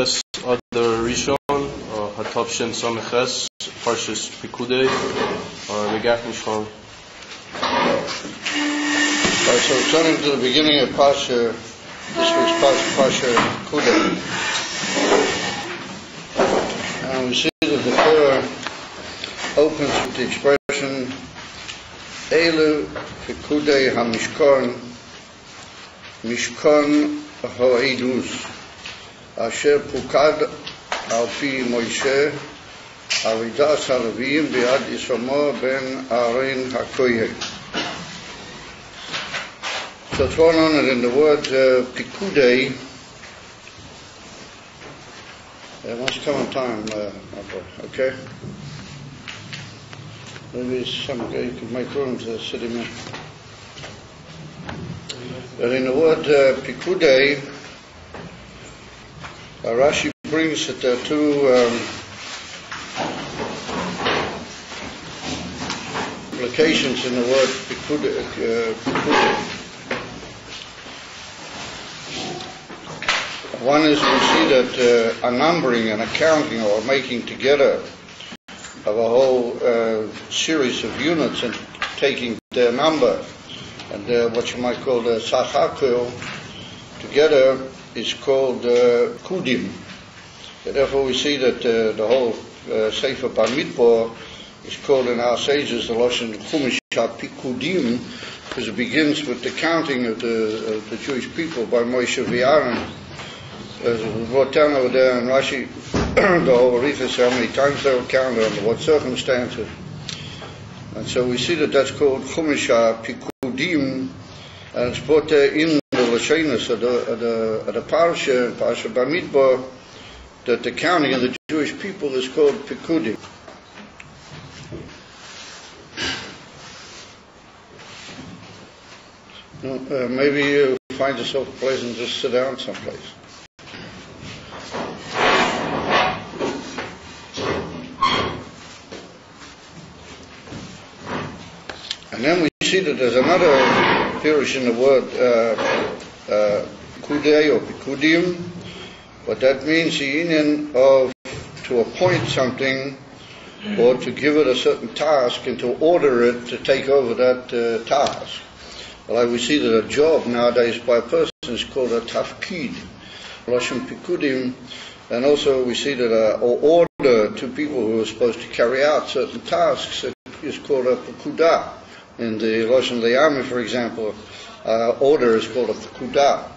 Ches Adar Rishon, Hatavshin Sameches, Parshas Pikudei, Megach Mishkan. So turning to the beginning of Parsha, this week's Parsha Pikudei, and we see that the Torah opens with the expression Elu Pikudei HaMishkan, Mishkan HaEidus, Asher Pukad Al Pi Moshe, Aridas HaLevim Biad Yisromo Ben Aaron HaKoyeh. So it's going on in the word Pikudei. It must come on time, okay? Maybe some guy could make room to sit him in. But in the word Pikudei, Rashi brings that there are two implications in the word Pikudei. One is we see that a numbering and a counting or making together of a whole series of units and taking their number and what you might call the Sachakil together is called Kudim. And therefore we see that the whole Sefer Bamidbar is called in our sages the Lashon SHK P Pikudei, because it begins with the counting of the Jewish people by Moshe Aaron. As it was brought down over there in Rashi, the whole Arithas, how many times they were counted, under what circumstances. And so we see that that's called SHK Pikudei, and it's brought there in the Lashonos of the Parsha Bamidbar, that the counting of the Jewish people is called Pikudei. Maybe you find yourself a place and just sit down someplace. And then we see that there's another pirush in the word Pikudei or Pikudim. What that means, the union of to appoint something or to give it a certain task and to order it to take over that task. Well, we see that a job nowadays by a person is called a tafkid, Lashon Pikudim, and also we see that an order to people who are supposed to carry out certain tasks is called a Pikudah. In the Lashon Le'ami, for example, order is called a Pikudah.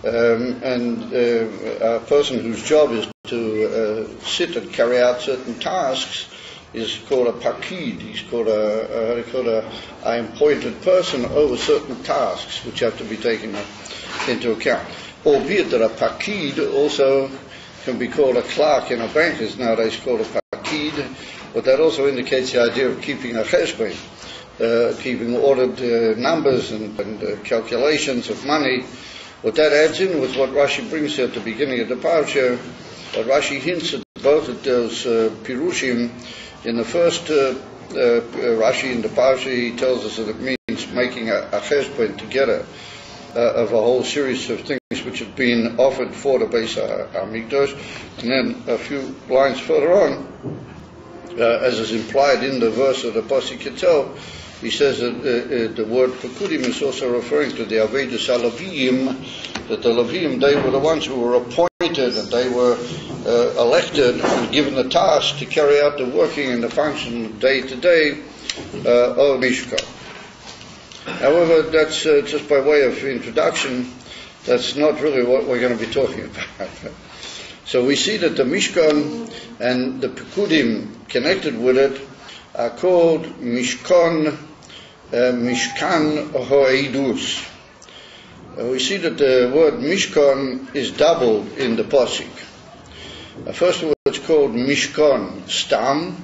And a person whose job is to sit and carry out certain tasks is called a Pakid. He's called an appointed person over certain tasks which have to be taken into account. Albeit that a Pakid also can be called a clerk in a bank, is nowadays called a Pakid, but that also indicates the idea of keeping a cheshbon, keeping ordered numbers and calculations of money. What that adds in with what Rashi brings here at the beginning of the Parsha, Rashi hints at both of those pirushim. In the first Rashi in the Parsha, he tells us that it means making a cheshbon together of a whole series of things which have been offered for the Beis HaMikdash. And then a few lines further on, as is implied in the verse of the Pasuk itself, he says that the word Pikudim is also referring to the Avedus HaLevim, that the Levim, they were the ones who were appointed and they were elected and given the task to carry out the working and the function day to day of Mishkan. However, that's just by way of introduction. That's not really what we're going to be talking about. So we see that the Mishkan and the Pikudim connected with it are called Mishkan HaEidus. We see that the word Mishkan is doubled in the Pasuk. First of all, it's called Mishkan Stam,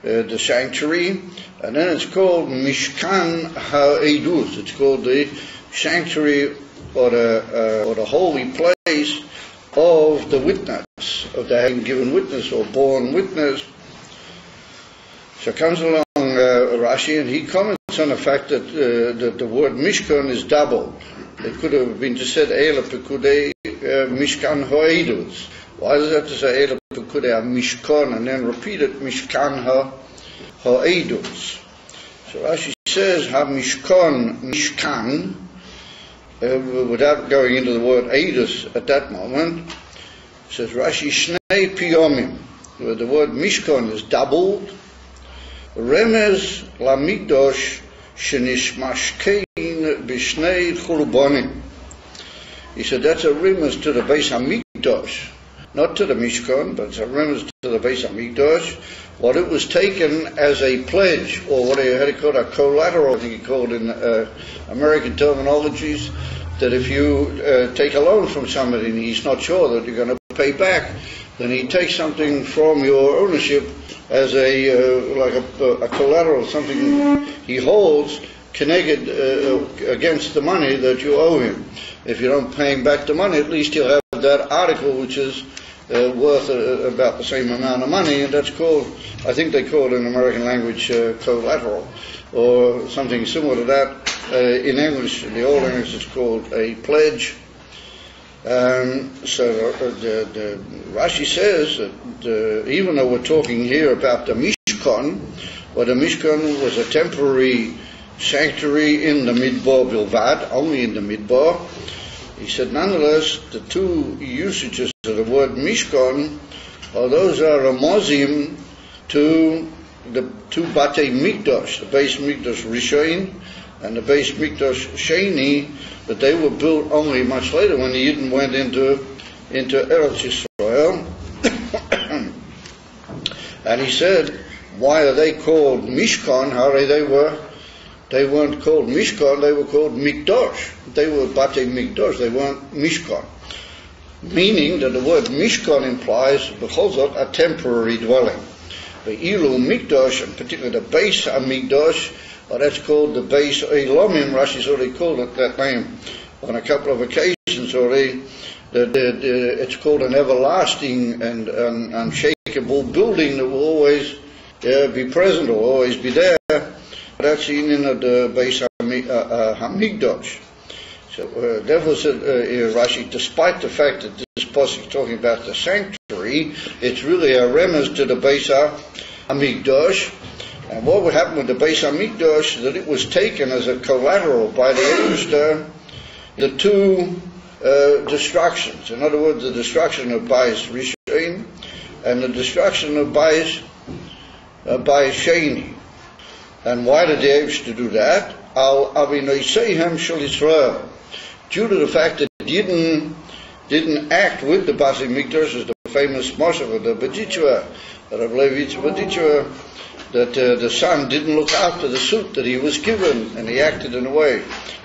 the sanctuary, and then it's called Mishkan HaEidus. It's called the sanctuary or the holy place of the witness, of the having given witness or borne witness. So comes along Rashi and he comments on the fact that the word Mishkan is doubled. It could have been just said Ela Pikudei Mishkan HaEidus, Why does it have to say SHK P Pikudei Mishkan and then repeat it Mishkan ha-Eidus? So Rashi says Mishkan, without going into the word Eidus at that moment, says Rashi Shnei Piyomim, where the word Mishkan is doubled. Remez Lamikdosh Shenishmashkein Bishnei Chulubonim. He said that's a remez to the Beis Hamikdash, not to the Mishkan, but it's a remez to the Beis Hamikdash. What it was taken as a pledge, or what he had called a collateral, I think he called in American terminologies, that if you take a loan from somebody and he's not sure that you're going to pay back, then he takes something from your ownership as like a collateral, something he holds connected against the money that you owe him. If you don't pay him back the money, at least he'll have that article which is worth about the same amount of money, and that's called, I think they call it in American language collateral, or something similar to that. In English, in the Old English, it's called a pledge. So the Rashi says that even though we're talking here about the Mishkan, well, the Mishkan was a temporary sanctuary in the Midbar Bilvad, only in the Midbar. He said, nonetheless, the two usages of the word Mishkan, those are ramazim to the two Batei Mikdash, the Beis Mikdash Rishon and the Beis Mikdash Sheni, but they were built only much later when the Yidden went into Eretz Yisrael. And he said, why are they called Mishkan? They weren't called Mishkan, they were called Mikdash. They were Batei Mikdash, they weren't Mishkan. Meaning that the word Mishkan implies, b'chol a temporary dwelling. The Ilu Mikdash, and particularly the Beis HaMikdash, that's called the Beis Elomim. Rashi's already called it that name on a couple of occasions already. It's called an everlasting and unshakable building that will always be present or always be there. That's in the Beis HaMikdash. So therefore said Rashi, despite the fact that this pasuk is talking about the sanctuary, it's really a remez to the Beis HaMikdash. And what would happen with the Beis HaMikdash, that it was taken as a collateral by the Eibishter, the two destructions. In other words, the destruction of Bayis Rishon and the destruction of Bayis Sheni. And why did the Eibishter do that? Al Avinoiseihem Shel Yisrael. Due to the fact that it didn't act with the Batei Mikdash, as the famous Moshe of the Bedichua, Rav Levitz Bedichua, that the son didn't look after the suit that he was given, and he acted in a way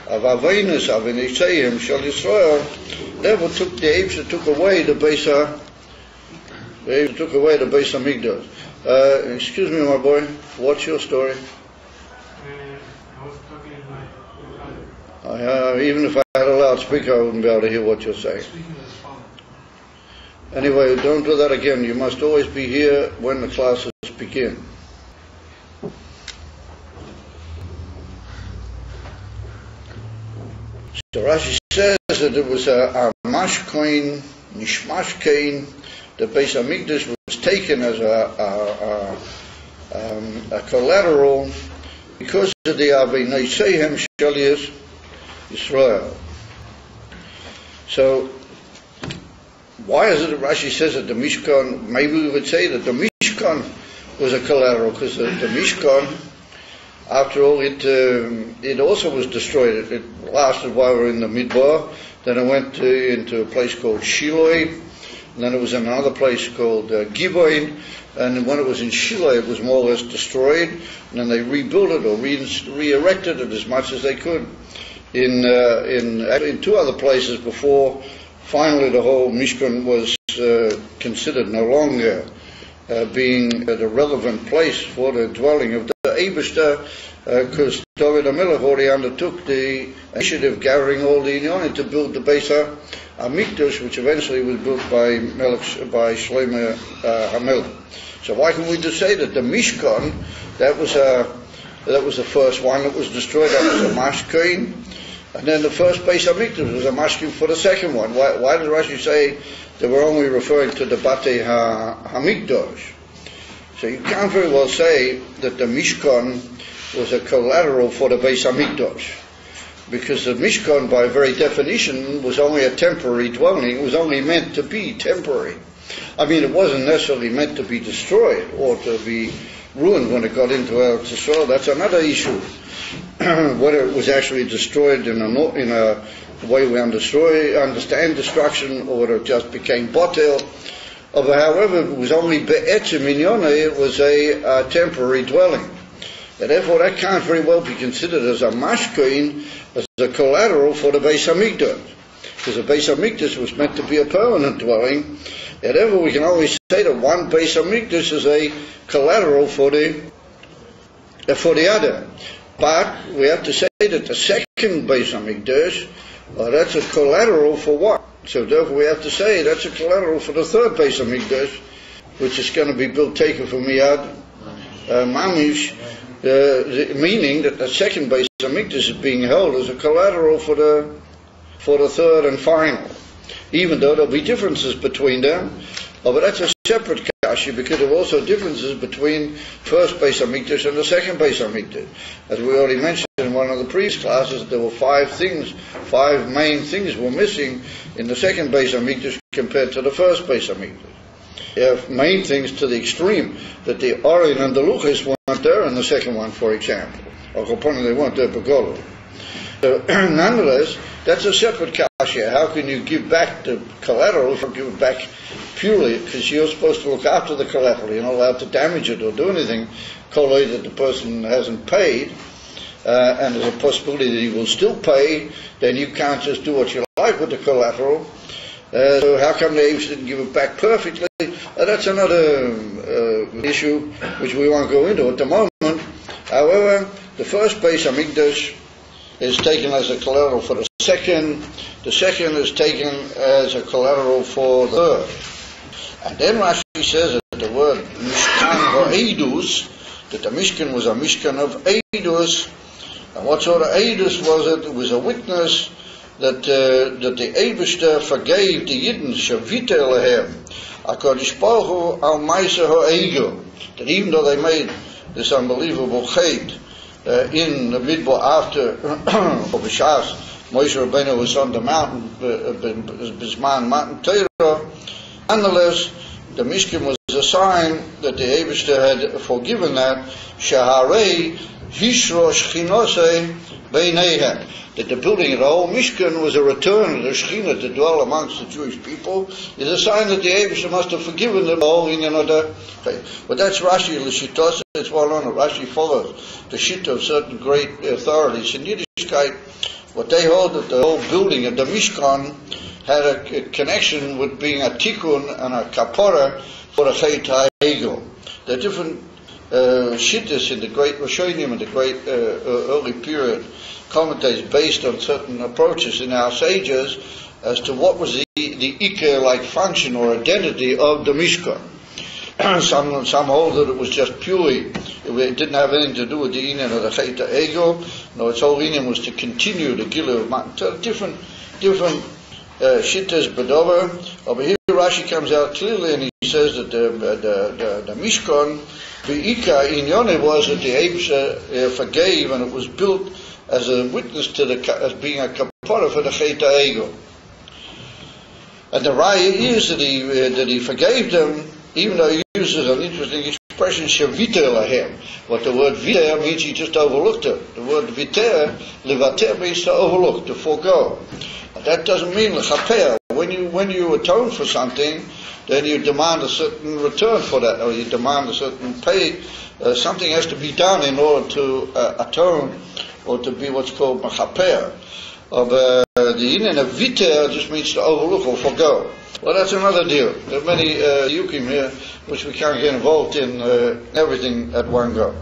of Avinus, Avinoiseihem Shel Yisrael. Therefore, the Eibishter took away the Beis HaMikdash. Excuse me, my boy, what's your story? Even if I had a loudspeaker, I wouldn't be able to hear what you're saying. Anyway, don't do that again. You must always be here when the classes begin. So Rashi says that it was a mashkoin, nishmashkein. The Beis HaMikdash was taken as a collateral because of the Avinoiseihem Shel Yisrael. So, why is it that Rashi says that the Mishkan, maybe we would say that the Mishkan was a collateral, because the Mishkan, after all, it also was destroyed. It lasted while we were in the Midbar, then it went into a place called Shiloh, and then it was in another place called Gibeon, and when it was in Shiloh, it was more or less destroyed, and then they rebuilt it or re-erected it as much as they could in two other places before finally the whole Mishkan was considered no longer being the relevant place for the dwelling of the Eibishter, because David HaMelech already undertook the initiative gathering all the Inyanim to build the Beis HaMikdash, which eventually was built by Shlomo HaMelech. So why can we just say that the Mishkan, that was the first one that was destroyed, that was a mashkoin, And then the first Beis Hamikdash was a mashkin for the second one. Why does Rashi say they were only referring to the Batei Hamikdash? So you can't very well say that the Mishkan was a collateral for the Beis Hamikdash, because the Mishkan, by very definition, was only a temporary dwelling. It was only meant to be temporary. I mean, it wasn't necessarily meant to be destroyed or to be ruined when it got into Eretz Yisrael. That's another issue. Whether it was actually destroyed in a way we understand destruction, or whether it just became botel. However, it was only be'etzim inyone, it was a temporary dwelling. And therefore, that can't very well be considered as a mashkin, as a collateral for the Beis Hamikdash, because the Beis Hamikdash was meant to be a permanent dwelling. And therefore, we can only say that one Beis Hamikdash is a collateral for the other. But we have to say that the second Beis Hamikdash, that's a collateral for what? So therefore, we have to say that's a collateral for the third Beis Hamikdash, which is going to be built taken from Miyad Mamish. Meaning that the second Beis Hamikdash is being held as a collateral for the third and final, even though there'll be differences between them. But that's a separate kasha, because there are also differences between first Beis Hamikdash and the second Beis Hamikdash. As we already mentioned in one of the previous classes, there were five main things were missing in the second Beis Hamikdash compared to the first Beis Hamikdash. You have main things to the extreme, that the Aron and the Luchas weren't there in the second one, for example. Or they weren't there Begolo. So, nonetheless, that's a separate kasha. How can you give back the collateral if you give it back purely? Because you're supposed to look after the collateral. You're not allowed to damage it or do anything, collate that the person hasn't paid, and there's a possibility that he will still pay. Then you can't just do what you like with the collateral. So how come the Abish didn't give it back perfectly? That's another issue which we won't go into at the moment. However, the first Beis Hamikdash is taken as a collateral for the second is taken as a collateral for the third. And then Rashi says that the word Mishkan ha'edus, that the Mishkan was a Mishkan of Eidus. And what sort of Eidus was it? It was a witness that the Eibishter forgave the Yidden, Shavite Lehem, HaKadosh Baruch Hu al Maisa ha'ego, that even though they made this unbelievable chait in the Midbar after B'Shas Moshe Rabbeinu was on the mountain, Bisman Mountain Torah, nonetheless, the Mishkan was a sign that the Eibishter had forgiven that, Shaharei Hishro Shchinosei Beineihem, that the building of the whole Mishkan was a return of the Shekhinah to dwell amongst the Jewish people, is a sign that the Eibishter must have forgiven them all in another. But that's Rashi L'Shitos. It's well known that Rashi follows the shit of certain great authorities in Yiddishkeit. What they hold that the whole building of the Mishkan had a connection with being a tikkun and a kapora for the Chet HaEgel. There are different shittas in the great Rishonim and the great early period commentaries based on certain approaches in our sages as to what was the Ikar-like function or identity of the Mishkan. Some hold that it was just purely, it didn't have anything to do with the inyan of the Chet HaEgel. No, its whole inyan was to continue the Gilu of Matan. Different shittas bedover. Over here Rashi comes out clearly and he says that the Mishkan, the Ika Inyone was that the Eibishter forgave, and it was built as a witness to as being a kapara for the Chet HaEgel. And the raya is that he forgave them, even though he uses an interesting expression, Shaviter Lahem. What the word viter means, he just overlooked it. The word viter, levater, means to overlook, to forego. But that doesn't mean lechaper. When you atone for something, then you demand a certain return for that, or you demand a certain pay. Something has to be done in order to atone, or to be what's called mechaper. The inyan of viter just means to overlook or forego. Well, that's another deal. There are many yukim here which we can't get involved in everything at one go.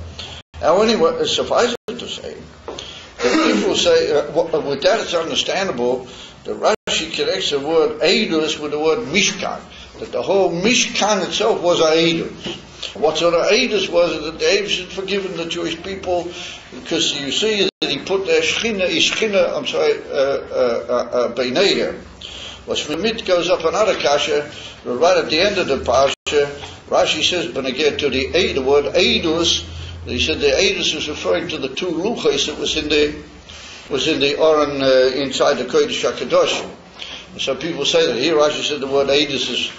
Now, anyway, suffice it to say that people say, with that it's understandable that Rashi connects the word Eidus with the word Mishkan, that the whole Mishkan itself was a Eidus. What sort of Eidus was it? That the Eidus had forgiven the Jewish people, because you see he put the Shechina, I'm sorry, Beinei. What Shmimit goes up another kasha, right at the end of the parsha, Rashi says, when I get to the word Eidus, he said the Eidus was referring to the two luchos that was in the Oren inside the Kodesh HaKadosh. So people say that here Rashi said the word Eidus is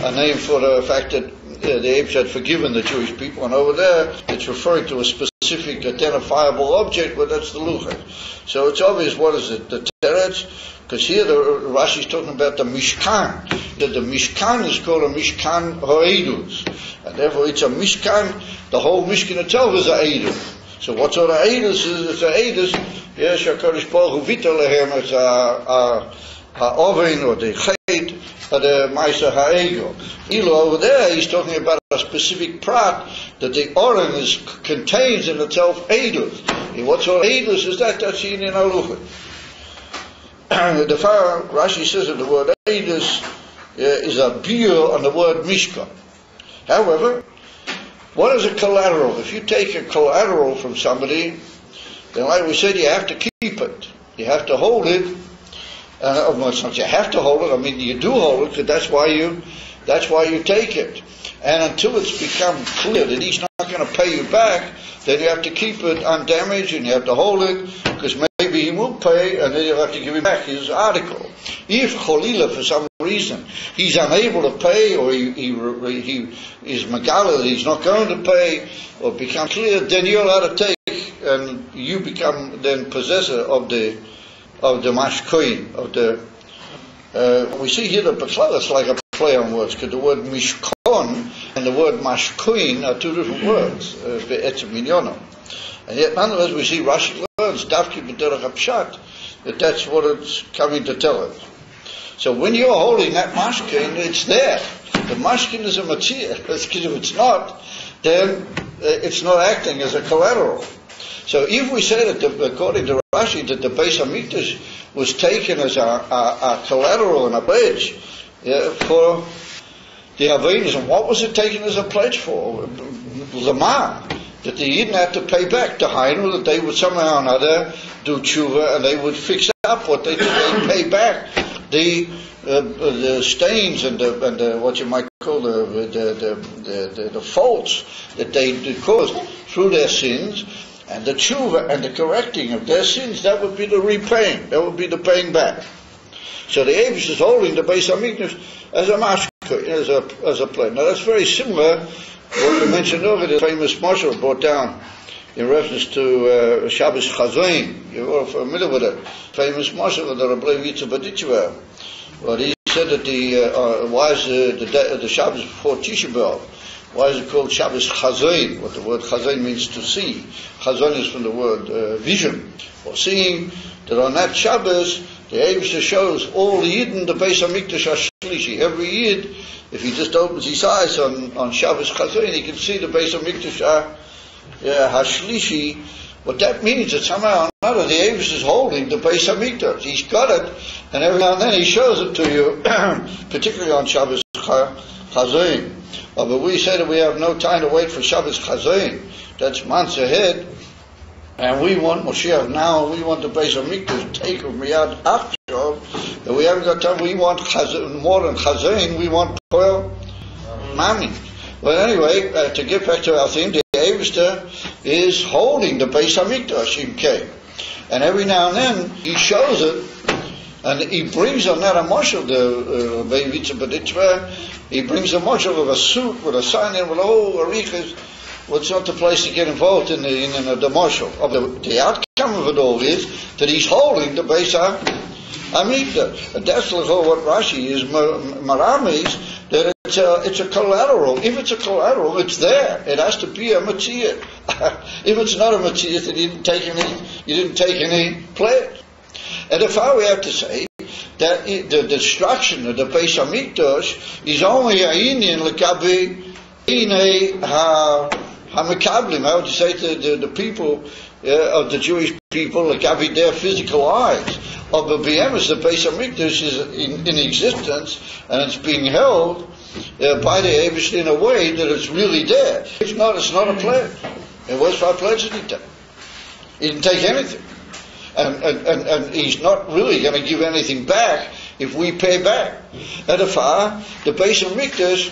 a name for the fact that the Abes had forgiven the Jewish people, and over there it's referring to a specific identifiable object, but that's the luchos. So it's obvious, what is it? The teretz? Because here the Rashi is talking about the Mishkan. That the Mishkan is called a Mishkan Ha'edus. And therefore it's a Mishkan, the whole Mishkan itself is a Edus. So what sort of Edus is? It's a Edus. Yes, HaKadosh Baruch Hu Vita Lehem, it's a Oven or the Chet, or the Maisa Ha'ego. Elo over there, he's talking about a specific prat that the Oren contains in itself Edus. And what sort of Edus is that? That's in Aluchat. The Pharaoh, Rashi says that the word Eidus is a biur on the word Mishkan. However, what is a collateral? If you take a collateral from somebody, then like we said, you have to keep it. You have to hold it. Well, it's not you have to hold it. I mean, you do hold it, because that's why you take it. And until it's become clear that he's not going to pay you back, then you have to keep it undamaged, and you have to hold it, because maybe he will pay, and then you'll have to give him back his article. If Cholila, for some reason, he's unable to pay, or he is megala that he's not going to pay, or become clear, then you're allowed to take, and you become then possessor of the mashkoin, of the. We see here the Bekla, it's like a play on words, because the word mishkon and the word mashkoin are two different words. And yet, nonetheless, we see Rashi learns Davki b'derech hapshat, that's what it's coming to tell us. So when you're holding that mashkin, it's there. The mashkin is a matzia. Because if it's not, then it's not acting as a collateral. So if we say that, according to Rashi, that the Beis Hamikdash was taken as a collateral and a pledge for the Avenis, and what was it taken as a pledge for? Lamar. That they didn't have to pay back to Hainu, that they would somehow or another do tshuva, and they would fix up what they did. They pay back the stains and the what you might call the faults that they caused through their sins, and the tshuva and the correcting of their sins. That would be the repaying. That would be the paying back. So the Abish is holding the Beis Hamikdash as a mashka, as a play. Now that's very similar. What we mentioned earlier, the famous Moshe brought down in reference to Shabbos Chazain. You're all familiar with it. Famous Moshe of the Rabbi Yitzhak Badichva. Well, he said that why is the Shabbos before Tisha B'Av? Why is it called Shabbos Chazain? What the word Chazain means to see. Chazon is from the word vision, or seeing. That on that Shabbos, the Eibusha shows all the Yidden, the Beis Hamikdash HaShlishi. Every Yid, if he just opens his eyes on Shabbos Chazain, he can see the Beis Hamikdash HaShlishi. What that means is somehow or another, the Eibusha is holding the Beis Hamikdash. He's got it, and every now and then he shows it to you, particularly on Shabbos Chazain. But we say that we have no time to wait for Shabbos Chazain. That's months ahead. And we want Moshiach now, we want the Beis Hamikdash to take Miyad Achshov, and we haven't got time. We want more than Chazain, we want Poel Mami. But anyway, to get back to our theme, the Eivester is holding the Beis Hamikdash in K. And every now and then, he shows it, and he brings on that a moshel, the Rabbi Yitzhak Badichva, he brings a moshel of a suit with a sign in with a whole arichas. Well, it's not the place to get involved in the moshel. The outcome of it all is that he's holding the Beis Hamikdash. And that's what Rashi is maramis, that it's a collateral. If it's a collateral, it's there. It has to be a matziyah. If it's not a matziyah, then you didn't take any pledge. And if I we have to say that the destruction of the Beis Hamikdash is only a Indian lekabi Hamikablim, how would you say to the people of the Jewish people, lekabi their physical eyes. Of the BMS, the Beis Hamikdash is in existence, and it's being held by the Eibush in a way that it's really there. If not, it's not a pledge. It was for a pledge at the time. He didn't take anything. And he's not really going to give anything back if we pay back. And the Beis HaMikdash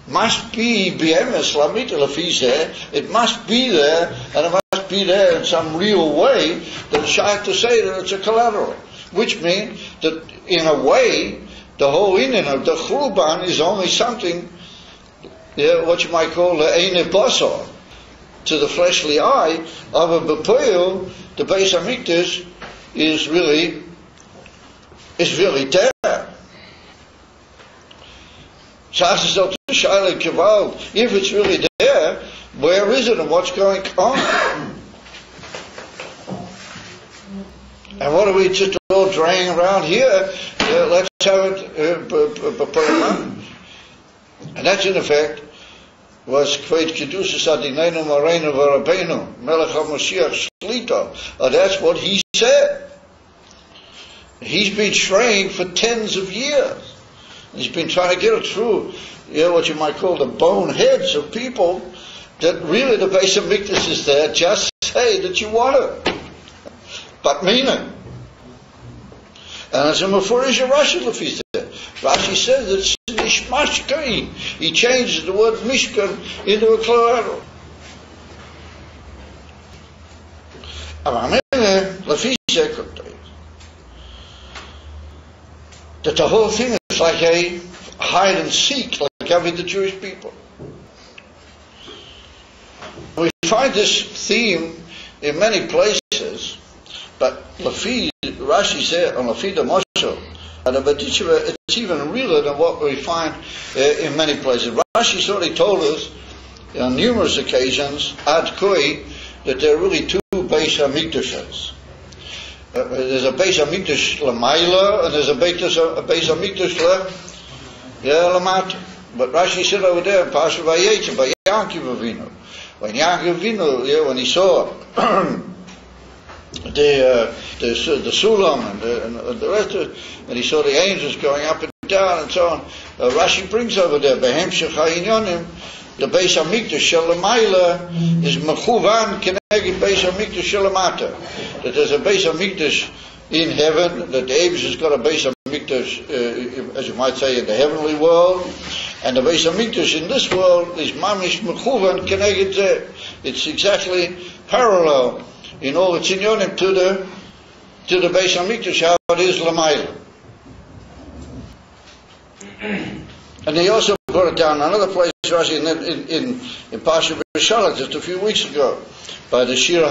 must be b'emes lamita lefizeh. It must be there, and it must be there in some real way that it's shy to say that it's a collateral. Which means that in a way, the whole inyan of the Churban is only something, what you might call the eine basar, to the fleshly eye of a bepoil. The Beis HaMikdash is really there. If it's really there, where is it and what's going on? And what are we just all draying around here? Let's have it put on. And that's in effect was Kveit Kedushas Adinenu Moreinu V'Rabbeinu Melech HaMashiach Shlita. That's what he said. He's been trained for tens of years. He's been trying to get it through, what you might call the boneheads of people, that really the Beis HaMikdash is there. Just say that you want it, but mean it. And as a Mefurish Rashi Lefis there, Rashi says that it's Mishmashkain. He changes the word Mishkan into a collateral. That the whole thing is like a hide and seek, like having the Jewish people. We find this theme in many places, but Rashi said on Lafi the Moshe, and it's even realer than what we find in many places. Rashi's already told us on numerous occasions, ad koi, that there are really two Beis HaMikdashas. There's a Beis HaMikdash Lamaila, and there's a Beis HaMikdash Lamata. But Rashi said over there in Pasha Vayetze, by Yaakov Avinu, when Yaakov Avinu, when he saw the Sulam and the rest of it, and he saw the angels going up and down and so on, Rashi brings over there, Behemshech HaInyonim, the Beis HaMikdash Shel Lamaila is Mechuvan Keneged Beis HaMikdash Shel Lamata. That there's a Beis HaMikdash in heaven, that the Abish has got a Beis HaMikdash, as you might say, in the heavenly world, and the Beis HaMikdash in this world is Mamish Mechuvan Keneged Zeh. It's exactly parallel in all its inyonim to the Beis HaMikdash, how it is Lamaila. And he also brought it down another place, Rashi, in Pasha B'Shalach, just a few weeks ago, by the Shir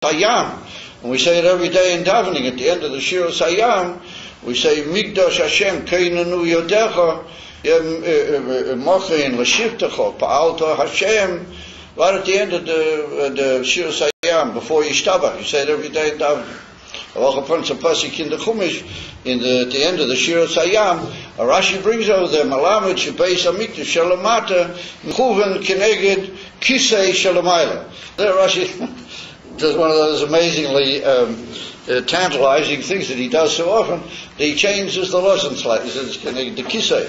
Hayam. And we say it every day in davening. At the end of the Shir Hayam, we say, Mikdash Hashem, Keinanu Yodecha, Mochin, Lashivtecha, Pa'alta Hashem. Right at the end of the Shir Hayam, before Yishtabach, you say it every day in davening. At the end of the Shir Hayam, Rashi brings over there, Malamed Shebeis HaMikdash Shalamata, Mechuven Keneged Kisei Shalamayla. There Rashi does one of those amazingly tantalizing things that he does so often, that he changes the lashon slightly. He says Keneged the Kisei.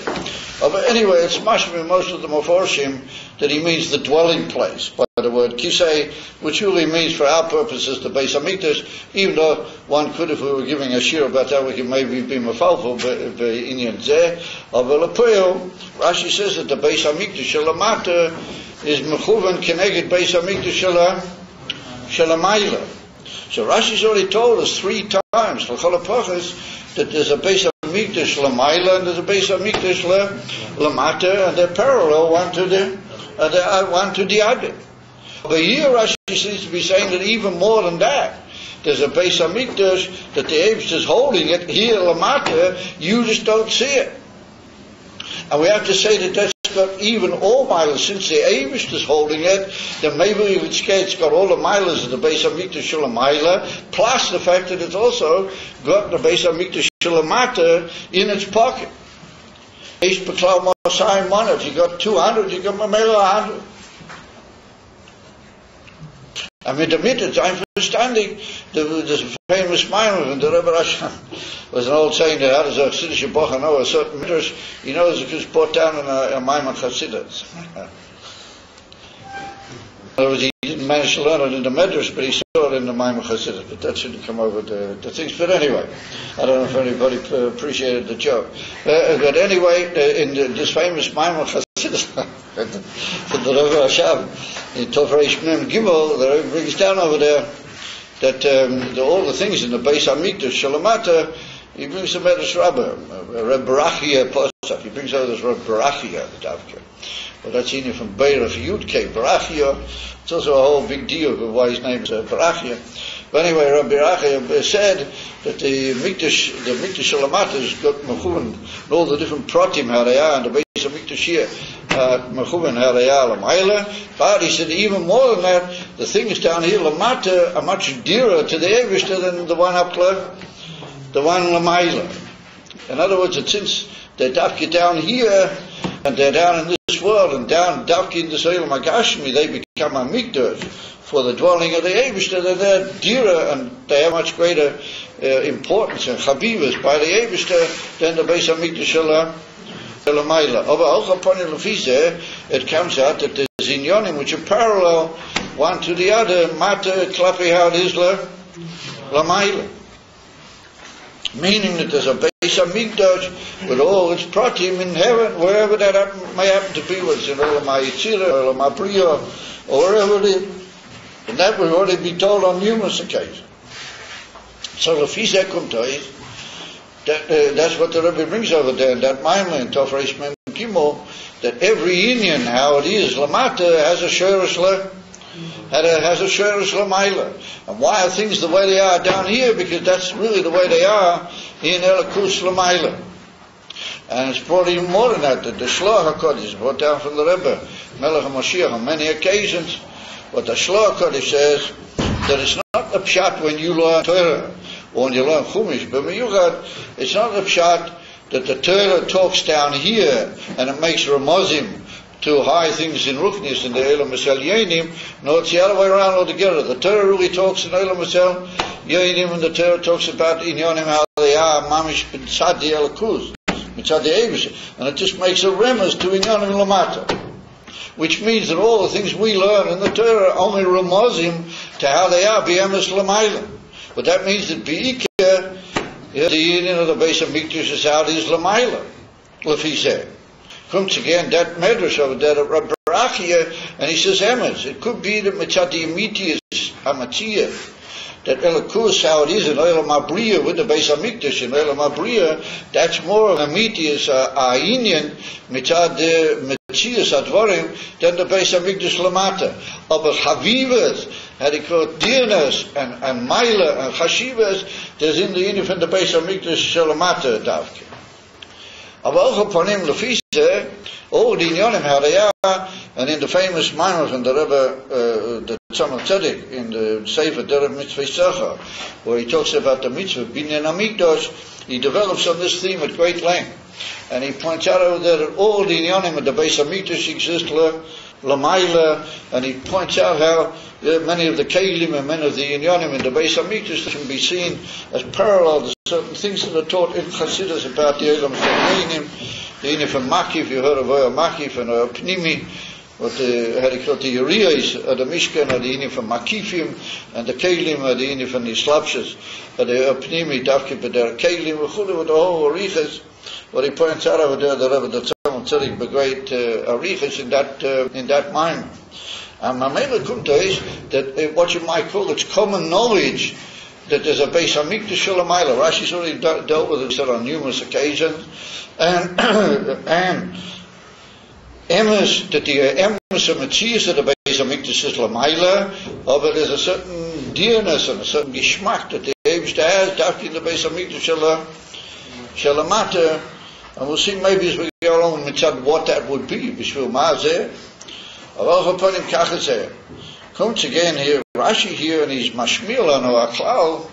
But anyway, it's mashma most of the Meforshim that he means the dwelling place by the word Kisei, which really means for our purposes the Beis HaMikdash, even though one could, if we were giving a shir about that, we could maybe be mefalfel b'inyan zeh. Rashi says that the Beis HaMikdash Shalamata is mechuvan keneged Beis HaMikdash Shalamayla. So Rashi's already told us 3 times, that there's a Beis HaMikdash Lamayla and there's a Beis HaMikdash Lamata, and they're parallel one to the other. But here Rashi seems to be saying that even more than that. There's a Beis HaMikdash that the Abish is holding it here, Lamata, you just don't see it. And we have to say that that's got even all milas, since the Abish is holding it, then maybe it's got all the milas of the Beis HaMikdash Shalamila, plus the fact that it's also got the Beis HaMikdash Shalamata in its pocket. If you got 200, you got Mamela 100. I mean, the mitzvah, I'm understanding the famous Maimon, and the Rebbe Rashi was an old saying that how does a Chassidish Bocha know a certain midrash? He knows it was brought down in a Maimon Chassidus. other words, he didn't manage to learn it in the Medrash, but he saw it in the Maimon Chassidus. But that shouldn't come over the things. But anyway, I don't know if anybody appreciated the joke. But anyway, in this famous Maimon Chassidus, from the Rebbe Hashem, in Tov Reish Mem Gimel, the Rebbe brings down over there that all the things in the Beis Hamikdash Shalamata, he brings the Medrash Rabbah, Reb Barachia Posach. He brings out this Reb Barachia, the Davka. Well, that's in from Beirach Yudke, Barachia. It's also a whole big deal of why his name is Barachia. But anyway, Reb Barachia said that the Mikdash Shalamata has got Mechuvin, and all the different pratim, how they are, and the Beis Hamikdash here, Mechuvin, how they are, Lamaila. But he said, even more than that, the things down here, Lamata, are much dearer to the Eivishter than the one up there, the one Lamaila. In other words, since they're Davki down here, and they're down in this world, and down Davki in the Soil Magashmi, they become a Mikdash for the dwelling of the Eivishter, then they're dearer, and they have much greater importance and Chabivas by the Eivishter than the Beis HaMikdash Lamaila. Over Alchaponi Lefise, it comes out that there's Inyonim which are parallel one to the other, Mata Klapi how it is Lamaila. Meaning that there's a Beis HaMikdash with all its pratim in heaven, wherever that may happen to be, whether it's in Olam HaYetzirah, or Olam HaBriah, or wherever it is. And that we've already been told on numerous occasions. So Lefise Kumtois, that's what the Rebbe brings over there, in that Maimon, in Tov Reish Mem Gimel, that every Indian, how it is, Lamata, has a Shorish has a Shorish Lamaila. And why are things the way they are down here? Because that's really the way they are in Elikus Lamaila. And it's brought even more than that, the Shloach HaKodesh is brought down from the Rebbe, Melech HaMashiach, on many occasions. What the Shloach HaKodesh says, that it's not a pshat when you learn Torah, or when you learn Chumash, but when you learn, it's not a pshat that the Torah talks down here, and it makes Ramazim to high things in Ruchnis in the Elam Masel Yenim. No, it's the other way around altogether. The Torah really talks in Elam Masel Yenim, and the Torah talks about Inyonim, how they are, Mamish B'tzad the Elakuz, B'tzad the Eivish, and it just makes a remez to Inyonim Lamata. Which means that all the things we learn in the Torah only remozim to how they are, B'emes L'mayla. But that means that B'ikah, the union of the Beis HaMikdash is how it is L'mayla, L'fiseh. Comes again, that Medrash over there, Reb Barachia, and he says, Emes, it could be that Mitzad the Emitius, Hamatiyah, that Elikus, how it is in Olam HaBriah with the Beis HaMikdash in Olam HaBriah, that's more of Emitius, A'inyan, Mitzad the Metzias Advarim, than the Beis HaMikdash Lamata. But Havivas, had he called dearness and Maila and Chashivas, there's in the Inif and the Beis HaMikdash Lamata Davke. Aval Chaponim Lefise, all the Inyonim how they are, and in the famous Maimon from the Rebbe, the Tzemach Tzedek, in the Sefer Derech Mitzvah Tzachar, where he talks about the mitzvah Binyan HaMikdash, he develops on this theme at great length. And he points out over there that all the Inyonim at the Beis HaMikdash exist Lamaila, and he points out how many of the Kelim and many of the Inyonim in the Beis HaMikdash can be seen as parallel to certain things that are taught in Chassidus about the Elam Shemainim, the Inif and Makif. You heard of Oya Makif and Oya Pnimi, what how they call the Urias of the Mishkan, or the Inif and Makifim, and the Kelim are the Inif and the Slapshas, or the Oya Pnimi, Davki B'der Kelim, with the whole Arichas. What he points out over there, the Rebbe, the Tzemach Tzedek, the great Arichas in that mind. And Mamela Kunta is that what you might call it's common knowledge that there's a Beis HaMikdash Shalamayla. Rashi's already dealt with it on numerous occasions, and emes that the emes of Metzias of the Beis HaMikdash is Lamayla, but there's a certain dearness and a certain geschmack that the Eibishter has, Dafki in the Beis HaMikdash Shalamata, and we'll see maybe as we go along with what that would be. Bishvil Ma'azeh, Aval Chaponim Kachazeh. Comes again here, Rashi here, and he's mashmil on our klal,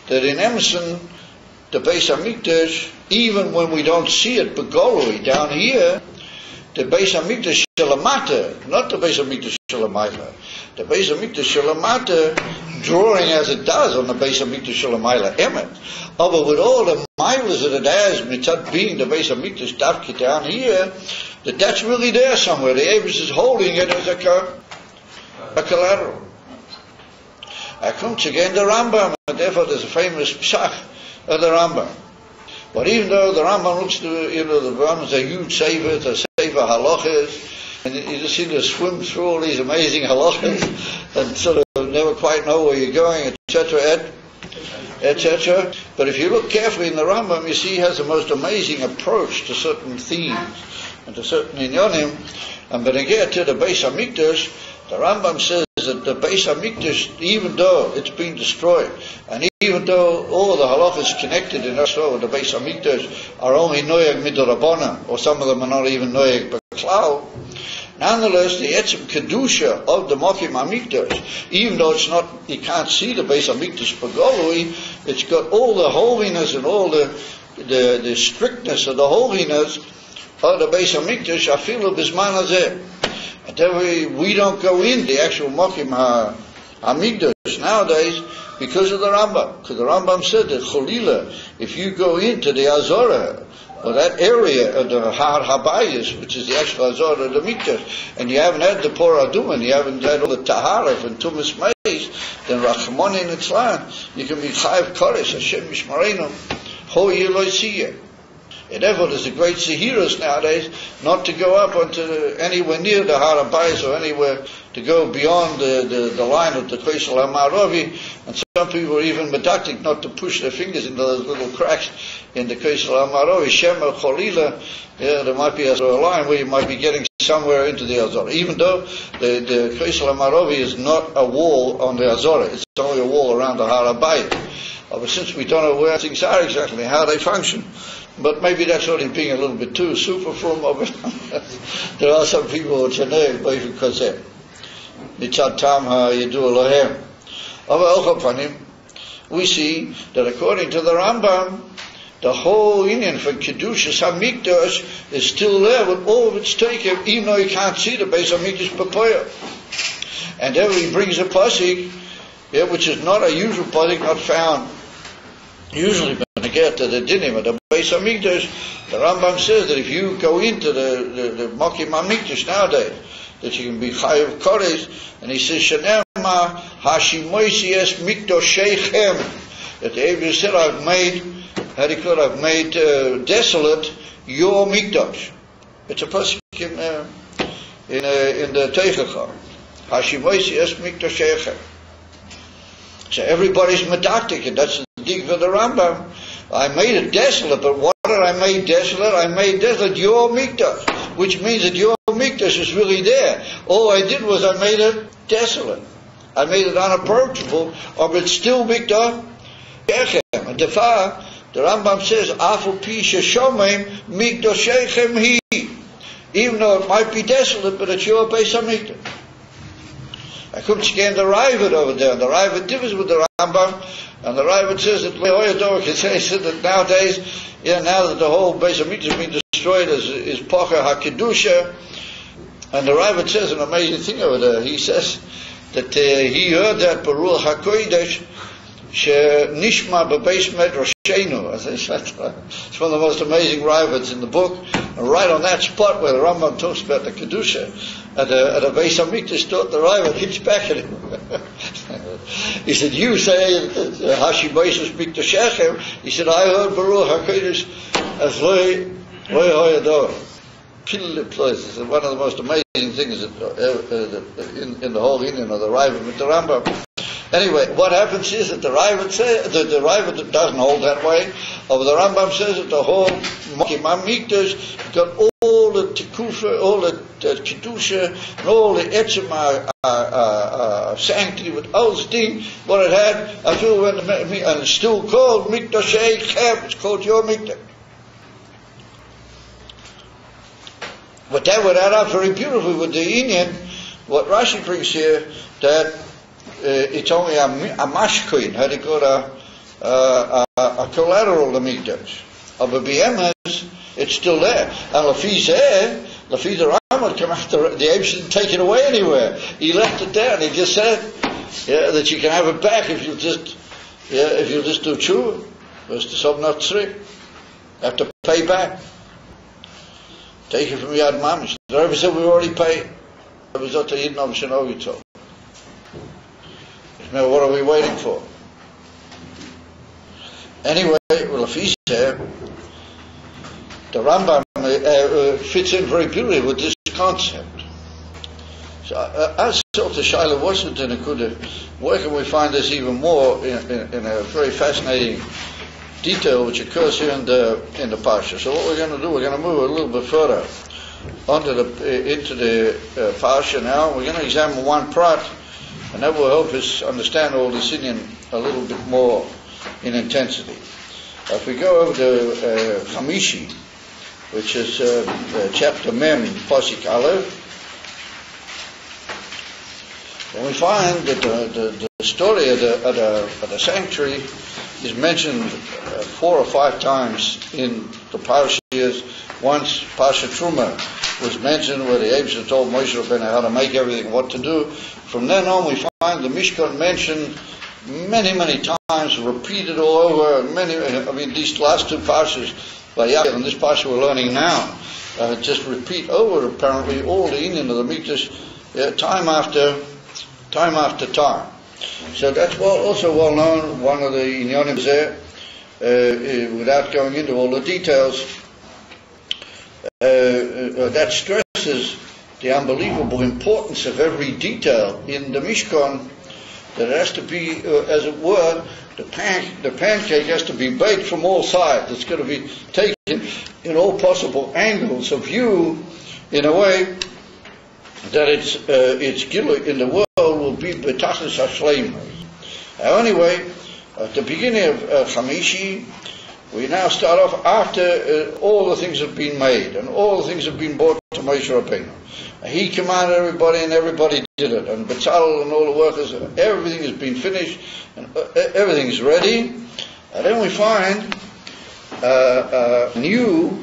that in Emerson, the Beis HaMikdash, even when we don't see it begolui down here, the Beis HaMikdash Shalamata, not the Beis HaMikdash Shalamayla, the Beis HaMikdash Shalamata, drawing as it does on the Beis HaMikdash Shalamayla Emet, but with all the milas that it has, mitzad being the Beis HaMikdash Davki down here, that's really there somewhere. The Avis is holding it as a collateral. I come to again the Rambam, and therefore there's a famous psach of the Rambam. But even though the Rambam looks to, the Rambam's a huge saver, it's a saver halachas, and you just seem to swim through all these amazing halachas and sort of never quite know where you're going, etc., etc. But if you look carefully in the Rambam, you see he has the most amazing approach to certain themes and to certain inyonim. And when you get to the Beis Hamikdash, the Rambam says that the Beis Hamikdash, even though it's been destroyed, and even though all the halachas connected in Israel with the Beis Hamikdash are only noyeg midorabanan, or some of them are not even noyeg b'klal, nonetheless, the etzem kedusha of the Mokim Hamikdash, even though it's not, you can't see the Beis Hamikdash b'golui, it's got all the holiness and all the strictness of the holiness of the Beis Hamikdash, afilu b'zman hazeh. And then we don't go in the actual Mokim Hamikdash nowadays because of the Rambam. Because the Rambam said that Cholila, if you go into the Azorah, or that area of the Har Habayis, which is the actual Azorah of the Mikdash, and you haven't had the Por Adum, and you haven't had all the Taharif and Tumas Meis, then Rachmoni and Itzlan, you can be Chayav Kodesh, Hashem Mishmareinu, Ho Yiloi Siyeh. And therefore there's a great Sehiras nowadays not to go up onto anywhere near the Har Habayis or anywhere to go beyond the line of the Kreisel HaMaravi, and some people are even medactic not to push their fingers into those little cracks in the Kreisel HaMaravi. Shema Cholila, there might be a line where you might be getting somewhere into the Azorah, even though the Kreisel HaMaravi is not a wall on the Azorah, it's only a wall around the Har Habayis. But since we don't know where things are exactly, how they function, but maybe that's only being a little bit too superficial of it. There are some people which are there, because mitzad tam hayedu Elohem. We see that according to the Rambam, the whole Indian for Kedushas HaMikdash is still there with all of its taken, even though you can't see the Beis HaMikdash B'poya. And then he brings a pasuk, which is not a usual pasuk, not found usually when you get to the dinim of the Beis Hamikdash. The Rambam says that if you go into the Mokim Hamikdash nowadays, that you can be Chayav Kodesh, and he says Shanema Hashimoisi es Mikdosheichem, that the Abel said, I've made desolate your Mikdash. It's a pasuk in the Teichacha. Hashimoisi es Mikdosheichem. So everybody's medactic, and that's the dig for the Rambam. I made it desolate, but what did I make desolate? I made desolate your Mikdash, which means that your Mikdash is really there. All I did was I made it desolate. I made it unapproachable, but it's still Mikdash. And the Rambam says, Afu pi sheshomim Mikdashechem hi. Even though it might be desolate, but it's your Beis Hamikdash. I couldn't scan the Raavad over there. The Raavad differs with the Rambam, and the Raavad says that that nowadays, now that the whole Beis Hamikdash has been destroyed, is Pocha HaKedusha, and the Raavad says an amazing thing over there. He says that he heard that Baruch HaKodesh Nishma B'Beis Medrashenu. It's one of the most amazing Raavads in the book, and right on that spot where the Rambam talks about the Kedusha, at a Beis Hamikdash thought the Raavad hits back at him. He said, you say Hashi Beis Mikdashechem. He said, I heard Baruch HaKodesh as Loi Hoyador. It's one of the most amazing things in the whole Indian of the Raavad with the Rambam. Anyway, what happens is that the Raavad doesn't hold that way. But the Rambam says that the whole Mokim Hamikdash got all the Tekufa, all the Kedusha, and all the Etzem sanctity with all the thing, what it had, and it's still called Mikdashechem. It's called your Mikdash. But that would add up very beautifully with the Indian, what Rashi brings here, that it's only a mashkoin, how they call a collateral to Mikdash. But BMS, it's still there. And Lafi the Rambam come after the apes didn't take it away anywhere. He left it there, and he just said that you can have it back if you just do tshuva. Verse to some not tzrik. Have to pay back. Take it from Yad Mamish. The Rebbe said we already paid. The Rebbe said to Yidnom Shenovi told. Now, what are we waiting for? Anyway, well, if he's there, the Rambam fits in very beautifully with this concept. So, as Dr. Shaila Washington could, where can we find this even more in a very fascinating detail which occurs here in the parsha? So, what we're going to do, we're going to move a little bit further into the parsha now. We're going to examine one prat, and that will help us understand all this in a little bit more in intensity. If we go over to Chamishi, which is chapter Mem, Pasuk Aleph, and we find that the story of the sanctuary is mentioned 4 or 5 times in the parashas. Once Parsha Truma was mentioned, where the Abishah told Moshe Rabbeinu how to make everything, what to do. From then on, we find the Mishkan mentioned many times, repeated all over. These last 2 parshas by Yaakov and this parsha we're learning now just repeat over apparently all the inyan of the Mikdash time after time. So that's also well known. One of the inyanim there, without going into all the details, that stresses the unbelievable importance of every detail in the Mishkan. That it has to be, as it were, the pancake has to be baked from all sides. It's going to be taken in all possible angles of view, in a way that its gilui in the world will be betachlis hashleim. Anyway, at the beginning of Chamishi, we now start off after all the things have been made and all the things have been brought to Moshe Rabbeinu. He commanded everybody, and everybody did it. And Betzalel and all the workers, everything has been finished, and everything is ready. And then we find a new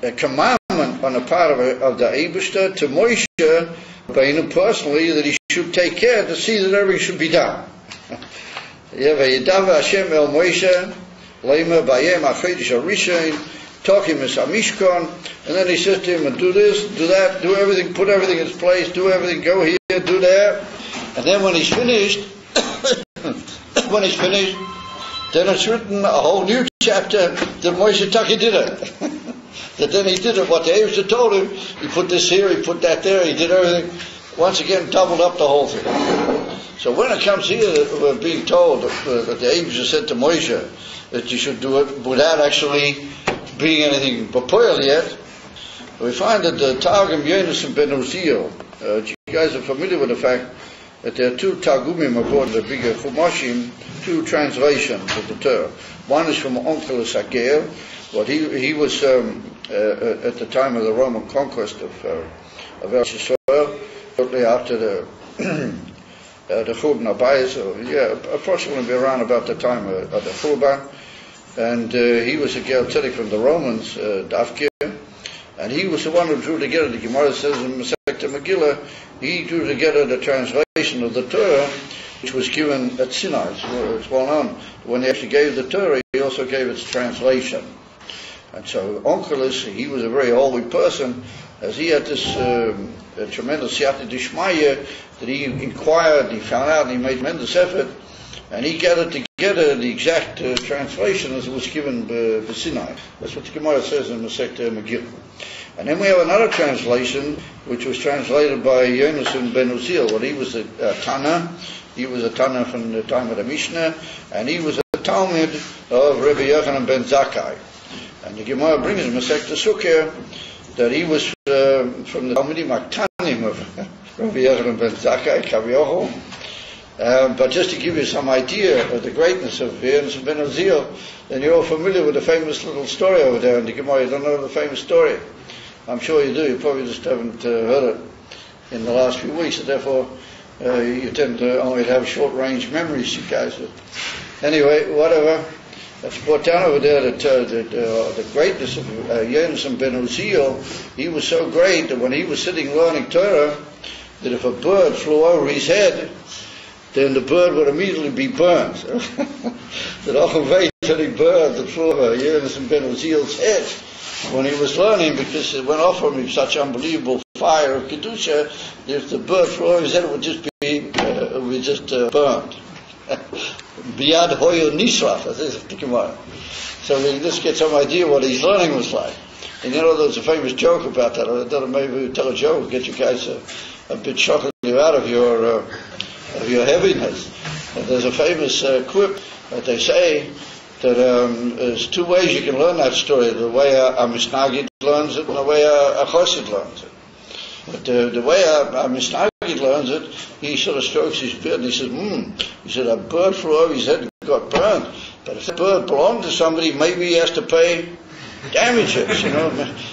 commandment on the part of the Eibishter to Moshe Rabbeinu personally, that he should take care to see that everything should be done. Vayidav Hashem el Moshe Leima Bayem HaChodesh HaRishon Tokim Es HaMishkan, and then he says to him, do this, do that, do everything, put everything in its place, do everything, go here, do there. And then when he's finished, then it's written a whole new chapter that Moshe Taki did it. That then he did it, what the Eibishter told him, he put this here, he put that there, he did everything, once again doubled up the whole thing. So when it comes here, we're being told that the Eibishter said to Moshe that you should do it without actually being anything proposed yet, we find that the Targum Yonis and Ben Uziel, you guys are familiar with the fact that there are 2 Targumim according to the bigger Chumashim, 2 translations of the Torah. One is from Onkelos Hager, what he was at the time of the Roman conquest of Eretz Yisrael, shortly after the Churban Abayis, approximately around about the time of the Churban. And he was a Ger Tzedek from the Romans, Davke, and he was the one who drew together, the Gemara says in Masechta Megillah, he drew together the translation of the Torah, which was given at Sinai. It's well known. When he actually gave the Torah, he also gave its translation. And so Onkelos, he was a very holy person, as he had this tremendous Siyata Dishmaya, that he inquired, he found out, and he made tremendous effort, and he gathered together the exact translation as it was given by Sinai. That's what the Gemara says in Masechta Megillah. And then we have another translation, which was translated by Yonis and Ben Uziel. Well, he was a Tana. He was a Tana from the time of the Mishnah, and he was a Talmud of Rabbi Yochanan ben Zakkai. And the Gemara brings in Masechta Sukkah that he was from the Talmudim Aktanim of Rabbi Yochanan ben Zakkai, Kaviochel. But just to give you some idea of the greatness of Yonis and Ben Uziel, then you're all familiar with the famous little story over there in the Gemara. You don't know the famous story? I'm sure you do. You probably just haven't heard it in the last few weeks, and therefore you tend to only have short-range memories, you guys. But anyway, whatever. That's brought down over there that the greatness of Yonis and Ben Uziel, he was so great that when he was sitting learning Torah, that if a bird flew over his head, then the bird would immediately be burned. That often very any bird that flew over Yonis and Ben Uziel's head when he was learning, because it went off from him such unbelievable fire of Kedusha, if the bird flew, he said it would just be burned. Biyad hoyo nisraf, that's the Gemara. So we just get some idea what his learning was like. And you know, there's a famous joke about that. I don't know, maybe we'll tell a joke, get you guys a bit shocking you out of your heaviness. And there's a famous quip that they say that there's two ways you can learn that story: the way a Misnagid learns it and the way a Chassid learns it. But the way a Misnagid learns it, he sort of strokes his beard and he says, he said, a bird flew over his head and got burned. But if the bird belonged to somebody, maybe he has to pay damages, you know.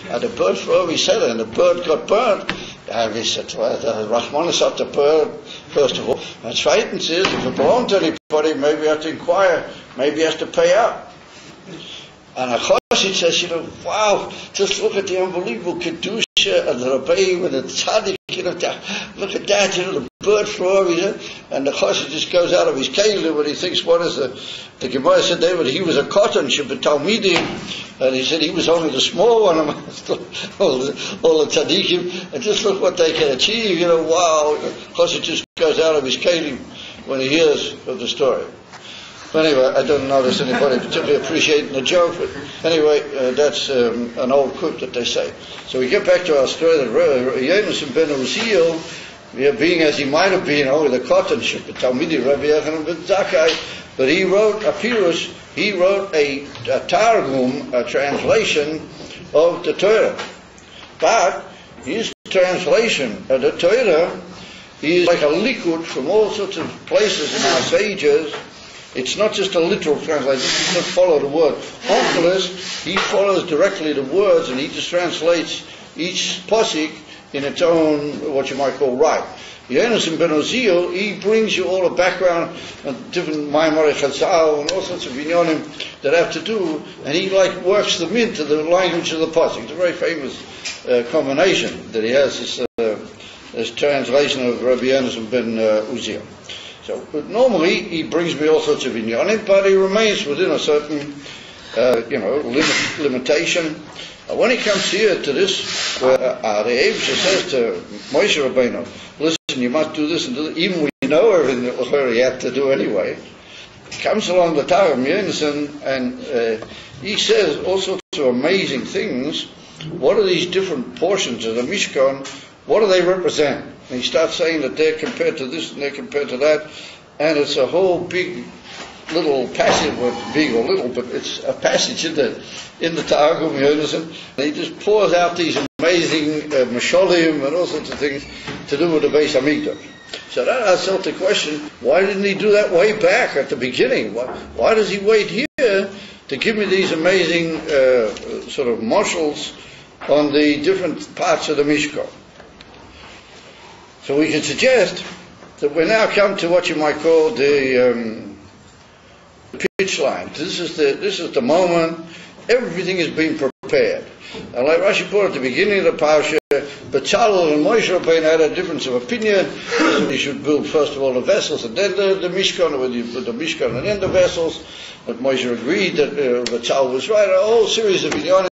And the bird flew over his head and the bird got burned. And he said, well, the Rahman shot the bird, first of all. And Zweitens is, if it belonged to anybody, maybe you have to inquire, maybe he has to pay out. And a Chassid says, you know, wow, just look at the unbelievable Kedusha and the Rabbeim and the Tzaddik, you know, look at that, you know, the bird flew over his head. And the Chassid just goes out of his kelim when he thinks, what is the Gemara said, David, he was a cotton, Talmidim, and he said he was only the small one amongst all the Tzaddikim, and just look what they can achieve, you know, wow. Chassid just goes out of his kelim when he hears of the story. But anyway, I don't notice anybody particularly appreciating the joke, but anyway, that's an old quip that they say. So we get back to our story that Yonasan ben Uziel, being as he might have been only the cotton ship, the Talmidi Rabbi Yochanan ben Zakkai, but he wrote a pirush, he wrote a Targum, a translation of the Torah. But his translation of the Torah is like a liquid from all sorts of places in our sages. It's not just a literal translation, he doesn't follow the word. Onkelos, he follows directly the words and he just translates each posik in its own, what you might call, right. Yonasan ben Uziel, he brings you all a background of different Maimorei Chazal and all sorts of inyonim that have to do, and he like works them into the language of the posik. It's a very famous combination that he has, this translation of Rabbi Yonasan ben Uziel. So, but normally he brings me all sorts of inyanim, but he remains within a certain, limitation. When he comes here to this, where the Eibusha says to Moshe Rabbeinu, listen, you must do this and do that, even we know everything that was where he had to do anyway. He comes along the Targum Yonasan, and he says all sorts of amazing things. What are these different portions of the Mishkan? What do they represent? And he starts saying that they're compared to this and they're compared to that, and it's a whole big little passage, well, big or little, but it's a passage in the Targum Yonasan, and he just pours out these amazing masholim and all sorts of things to do with the Beis Hamikdash. So that asks the question, why didn't he do that way back at the beginning? Why does he wait here to give me these amazing sort of marshals on the different parts of the Mishkan? So we can suggest that we now come to what you might call the pitch line. This is the moment everything is being prepared. And like Rashi put at the beginning of the parsha, Betzalel and Moshe Rabbeinu had a difference of opinion. You should build first of all the vessels and then the Mishkan, or whether you put the Mishkan and then the vessels. But Moshe agreed that Betzalel was right. A whole series of inyanim.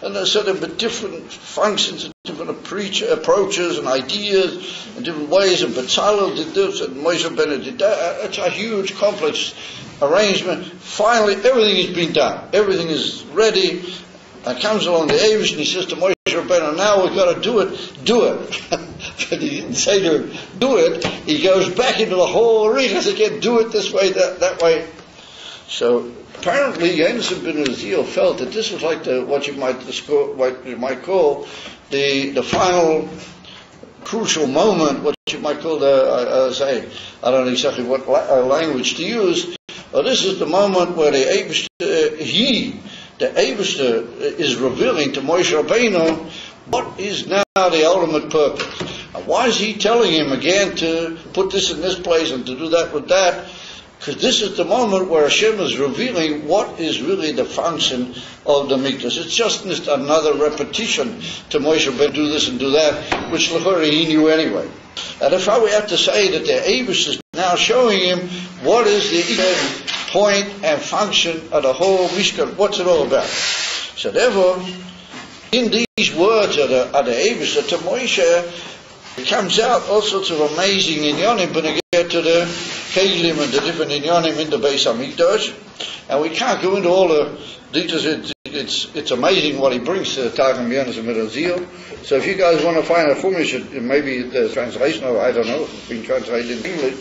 And there's sort of different functions and different approaches and ideas and different ways. And Betzalel did this and Moshe Rabbeinu did that. It's a huge, complex arrangement. Finally, everything is being done. Everything is ready. And comes along the Eibush and he says to Moshe Rabbeinu, now we've got to do it. But he didn't say to him, do it. He goes back into the whole arena. He says, again, do it this way, that way. So apparently, Yonasan ben Uziel felt that this was like what you might call the final crucial moment. What you might call I don't know exactly what language to use. But this is the moment where the Eibusha is revealing to Moshe Rabbeinu what is now the ultimate purpose. And why is he telling him again to put this in this place and to do that with that? Because this is the moment where Hashem is revealing what is really the function of the Mikdash. It's just another repetition to Moshe Rabbeinu, do this and do that, which L'chorah he knew anyway. And if I would have to say that the Eibush is now showing him what is the point and function of the whole Mishkan, what's it all about. So therefore, in these words of the Eibusha to Moshe, it comes out all sorts of amazing inyanim when you get to the kelim and the different inyanim in the Beis Hamikdash, and we can't go into all the details. It's amazing what he brings to the Targum Yonas and Medazil. So if you guys want to find a Chumash, maybe the translation of, I don't know, it's been translated in English,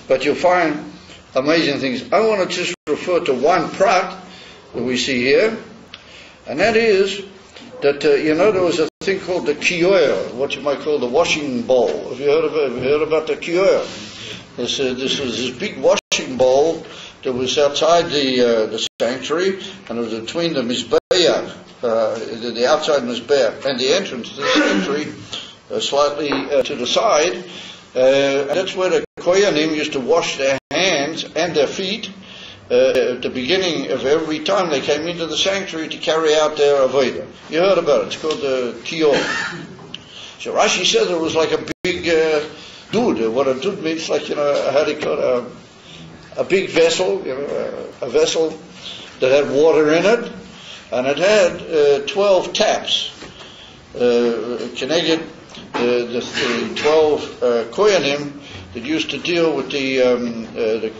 but you'll find amazing things. I want to just refer to one prat that we see here, and that is that there was a thing called the kior, what you might call the washing bowl. Have you heard of it? Have you heard about the kior? This was this big washing bowl that was outside the sanctuary, and it was between the mizbeach, the outside mizbeach, and the entrance to the sanctuary, slightly to the side. And that's where the kohanim used to wash their hands and their feet at the beginning of every time they came into the sanctuary to carry out their avodah. You heard about it. It's called the kior. So Rashi says it was like a big dud. What a dud means, like, how do you call it? A big vessel, a vessel that had water in it, and it had 12 taps. Connected the 12 kohanim that used to deal with the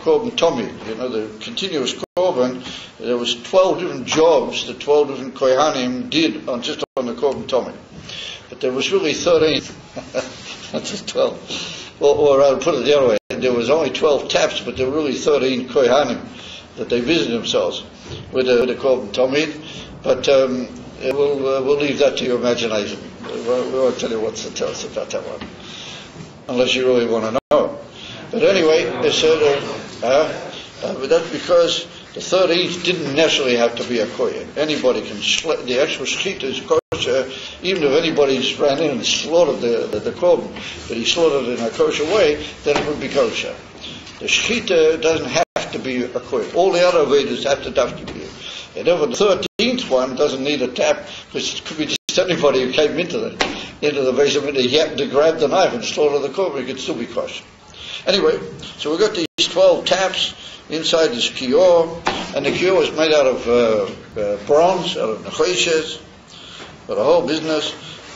korban tomid, the continuous korban. There was 12 different jobs that 12 different kohanim did just on the korban tomid. But there was really 13, not just 12. Or I'll put it the other way, there was only 12 taps, but there were really 13 kohanim that they visited themselves with the korban tomid. But we'll leave that to your imagination. We won't tell you what to tell us about that one, unless you really want to know. But anyway, but that's because the 13th didn't necessarily have to be a kohen. Anybody can the actual shechita is kosher, even if anybody's ran in and slaughtered the korban, but he slaughtered it in a kosher way, then it would be kosher. The shechita doesn't have to be a kohen. All the other vedas have to be. And over the 13th one doesn't need a tap, because it could be just anybody who came into the basement, he happened to grab the knife and slaughter the korban, it could still be kosher. Anyway, so we've got these 12 taps inside this kior, and the kior was made out of bronze, out of nechoshes, for the whole business.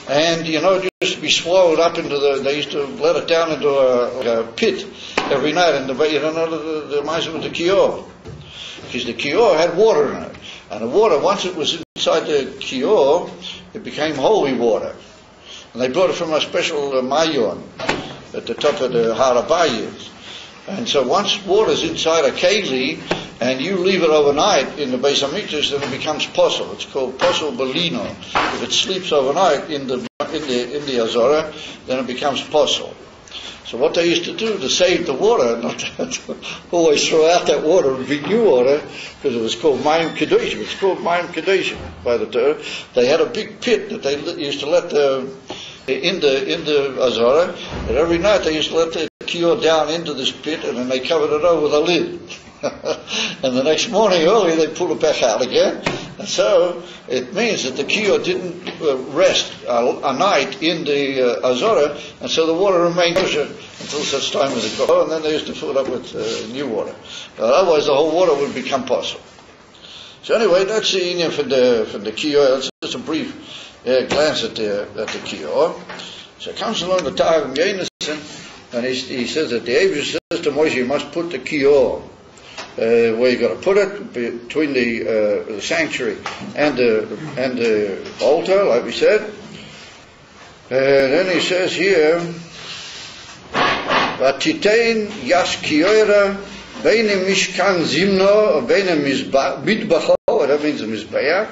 And it used to be swallowed up into they used to let it down into a pit every night, and the mice with the kior, because the kior had water in it, and the water, once it was inside the kior, it became holy water, and they brought it from a special mayon at the top of the Harabayas. And so once water's inside a keli and you leave it overnight in the Beis Hamikdash, then it becomes posel. It's called posel belino. If it sleeps overnight in the Azorah, then it becomes posel. So what they used to do to save the water, not to always throw out that water and bring new water, because it was called Mayim Kedoshim. It's called Mayim Kedoshim by the Torah. They had a big pit that they used to let in the Azorah, and every night they used to let the kior down into this pit, and then they covered it over with a lid. And the next morning early they pulled it back out again. And so it means that the kior didn't rest a night in the Azorah, and so the water remained kosher until such time as it got, and then they used to fill it up with new water. Otherwise the whole water would become possible. So anyway, that's the inyan for the kior. It's just a brief glance at the kior. So it comes along the Targum Yonas, and he says that the Eibusha says to Moshe, you must put the kior where you got to put it, between the sanctuary and the altar, like we said. And then he says here, "Vatitein yas kiora beine mishkan zimno beine midbacho." That means the mizbeach.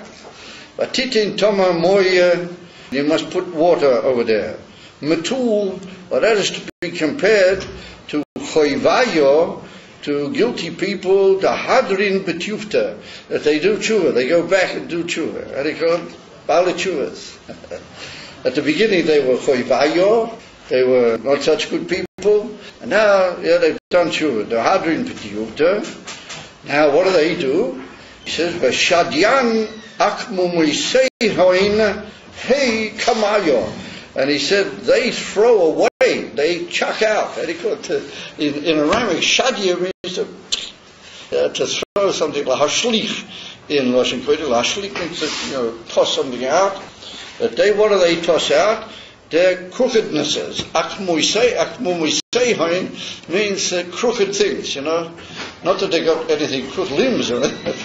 Vatitein toma moye. You must put water over there. Matul, well, that is to be compared to choivayo, to guilty people, the hadrin betufta, that they do tshuva, they go back and do tshuva. How do you call it? Bala tshuvas. At the beginning they were choivayo, they were not such good people, and now they've done tshuva. The hadrin betufta. Now what do? He says, "V'shadyan akmu moisei hey kamayo." And he said, they throw away, they chuck out. In Aramaic, shadia means to throw something, like hashlich in Russian Kodesh. Hashlich means to toss something out. that they, what do they toss out? Their crookednesses. Achmuiseihain means crooked things, you know. Not that they got anything crooked limbs or anything,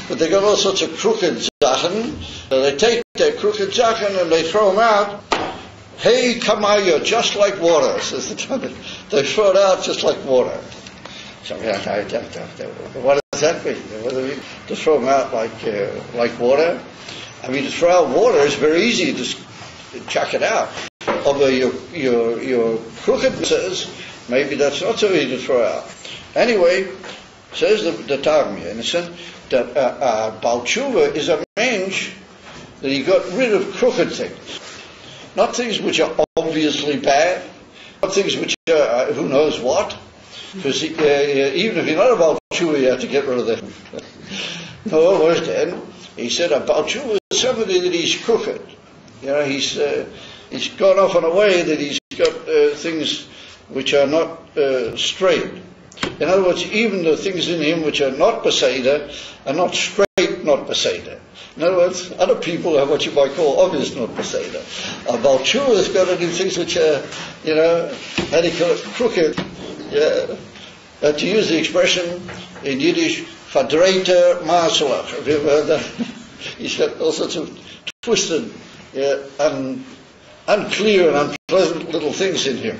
but they got all sorts of crooked zachen. So they take their crooked zachen and they throw them out. Hey, kamaya, just like water, says the Talmud. They throw it out just like water. So what does that mean? To throw them out like water? I mean, to throw out water is very easy. Just chuck it out. Although your crookednesses, maybe that's not so easy to throw out. Anyway, says the Targum here, that Baal Tshuva is a mensch that he got rid of crooked things. Not things which are obviously bad, not things which are who knows what, because even if you're not a Baal Tshuva, you have to get rid of them. No, worse then, he said a Baal Tshuva is somebody that he's crooked. You know, he's gone off in a way that he's got things which are not straight. In other words, even the things in him which are not Beseder are not straight, not Beseder. In other words, other people have what you might call obvious not Beseder. A Baal Tshuva has got to do things which are, you know, how do you call it, crooked. Yeah. To use the expression in Yiddish, Verdreiter Maaslach. Have you ever heard that? He's got all sorts of twisted, unclear and unpleasant little things in him.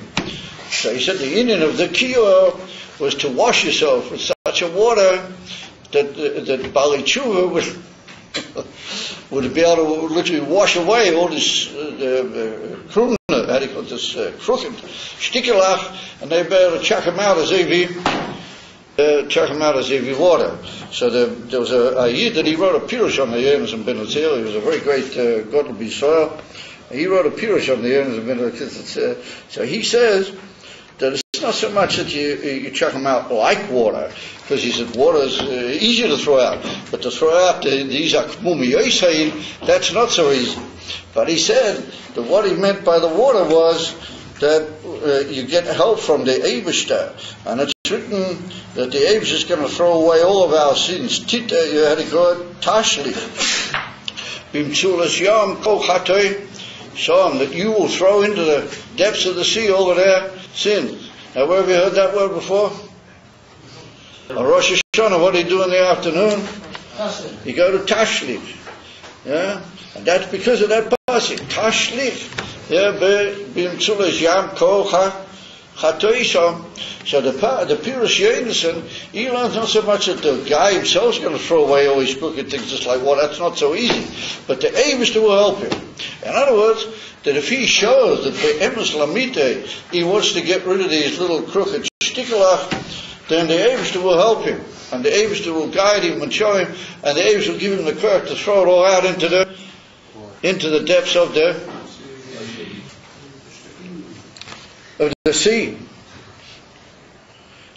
So he said the union of the kiyur was to wash yourself with such a water that Bali Tshuva would be able to literally wash away all this krumna, how do you call it, this crooked shtikelach, and they'd be able to chuck him out as evi water. So there was a Yid that he wrote a pirush on the Yenis and Ben Uziel. He was a very great Gottlieb Yisrael. He wrote a pirush on the Yenis and Ben Uziel. So he says that it's not so much that you chuck them out like water, because he said water is easier to throw out, but to throw out these akmumiyosein, that's not so easy. But he said that what he meant by the water was that you get help from the Eibishter, and it's written that the Eibishter is going to throw away all of our sins. Tita, you had to go tashlich. Bimtzulas yam kochatoi, Sham, that you will throw into the depths of the sea over there sins. Now, where have you heard that word before? On Rosh Hashanah, what do you do in the afternoon? You go to Tashlich. Yeah? And that's because of that passage. Tashlich. Yeah, b'imtzulas yam ko chatoisham. So the Pirush Yonason, he learns not so much that the guy himself is going to throw away all his crooked things just like water. That's not so easy. But the Eibishter will help him. In other words, that if he shows that the Emes Lamite, he wants to get rid of these little crooked shtikelach, then the Eibishter will help him. And the Eibishter will guide him and show him, and the Eibishter will give him the courage to throw it all out into the depths of the sea.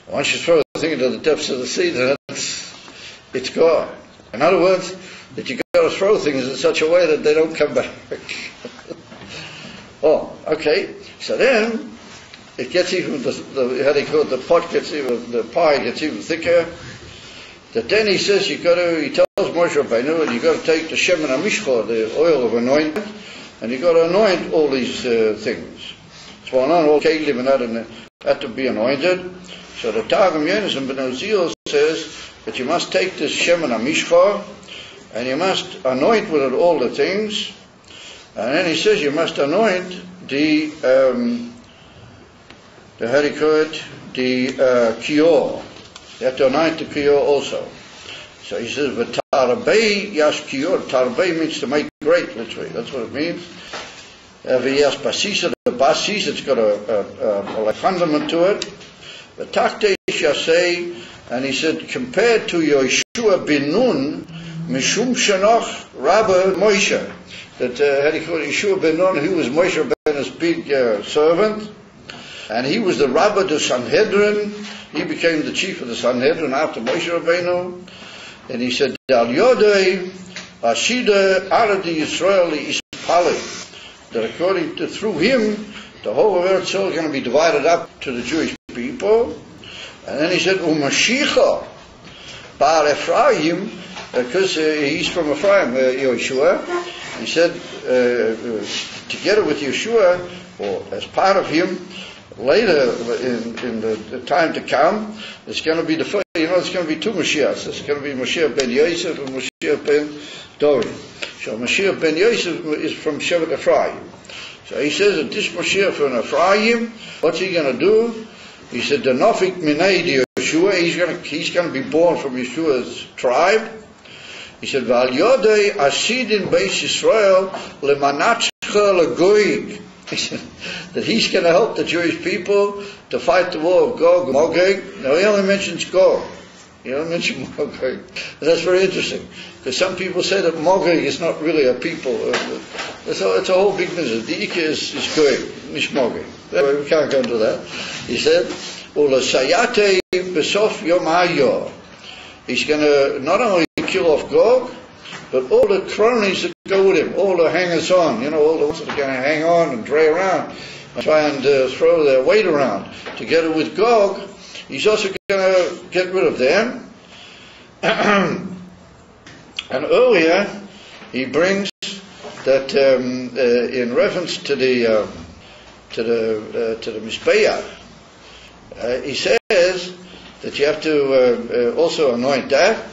Once you throw the thing into the depths of the sea, then it's gone. In other words, that you've got to throw things in such a way that they don't come back. Oh, okay. So then it gets even the pot gets even, the pie gets even thicker. That then he says he tells Moshe Rabbeinu, and you got to take the shemen hamishcha, the oil of anointment, and you got to anoint all these things. So on all kelim and that to be anointed. So the Targum Yonis and Ben Uziel says that you must take this shemen hamishcha, and you must anoint with it all the things. And then he says you must anoint the kior. You have to anoint the kior also. So he says, v'tarabei yash kior. Tarabei means to make great, literally. That's what it means. V'yash basisa, the basis, it's got a fundament to it. V'tachtei yasei, and he said, compared to Yeshua bin Nun, mishum shenoch Rabbi Moshe. That Yeshua ben Nun, he was Moshe Rabbeinu's big servant, and he was the Rabbi of the Sanhedrin. He became the chief of the Sanhedrin after Moshe Rabbeinu. And he said, Dal Yodei Ashida Aradi Yisraeli Ispali. That according to, through him, the whole of Eretz Yisrael is going to be divided up to the Jewish people. And then he said, Umashicha Bar Ephraim, because he's from Ephraim, Yeshua. He said, together with Yeshua, or as part of him, later in the time to come, it's going to be there's going to be two Mashiachs. There's going to be Mashiach ben Yosef and Mashiach ben David. So Mashiach ben Yosef is from Shevet Ephraim. So he says that this Mashiach from Ephraim, what's he going to do? He said, the Nofik Minei Yeshua, he's going to be born from Yeshua's tribe. He said, Val Yodei Asidin Beis Yisrael Lemanachcha Legoig. He said that he's going to help the Jewish people to fight the war of Gog and Magog. Now he only mentions Gog. He only mentions Magog. And that's very interesting, because some people say that Magog is not really a people. It's a whole big business. The Ike is Gog, not Magog. We can't go into that. He said, Ula Sayate Besof Yom Hayor. He's going to not only kill off Gog, but all the cronies that go with him, all the hangers-on, all the ones that are going to hang on and drag around and try and throw their weight around together with Gog, he's also going to get rid of them. And earlier, he brings that in reference to the Mizbeach, he says that you have to also anoint that.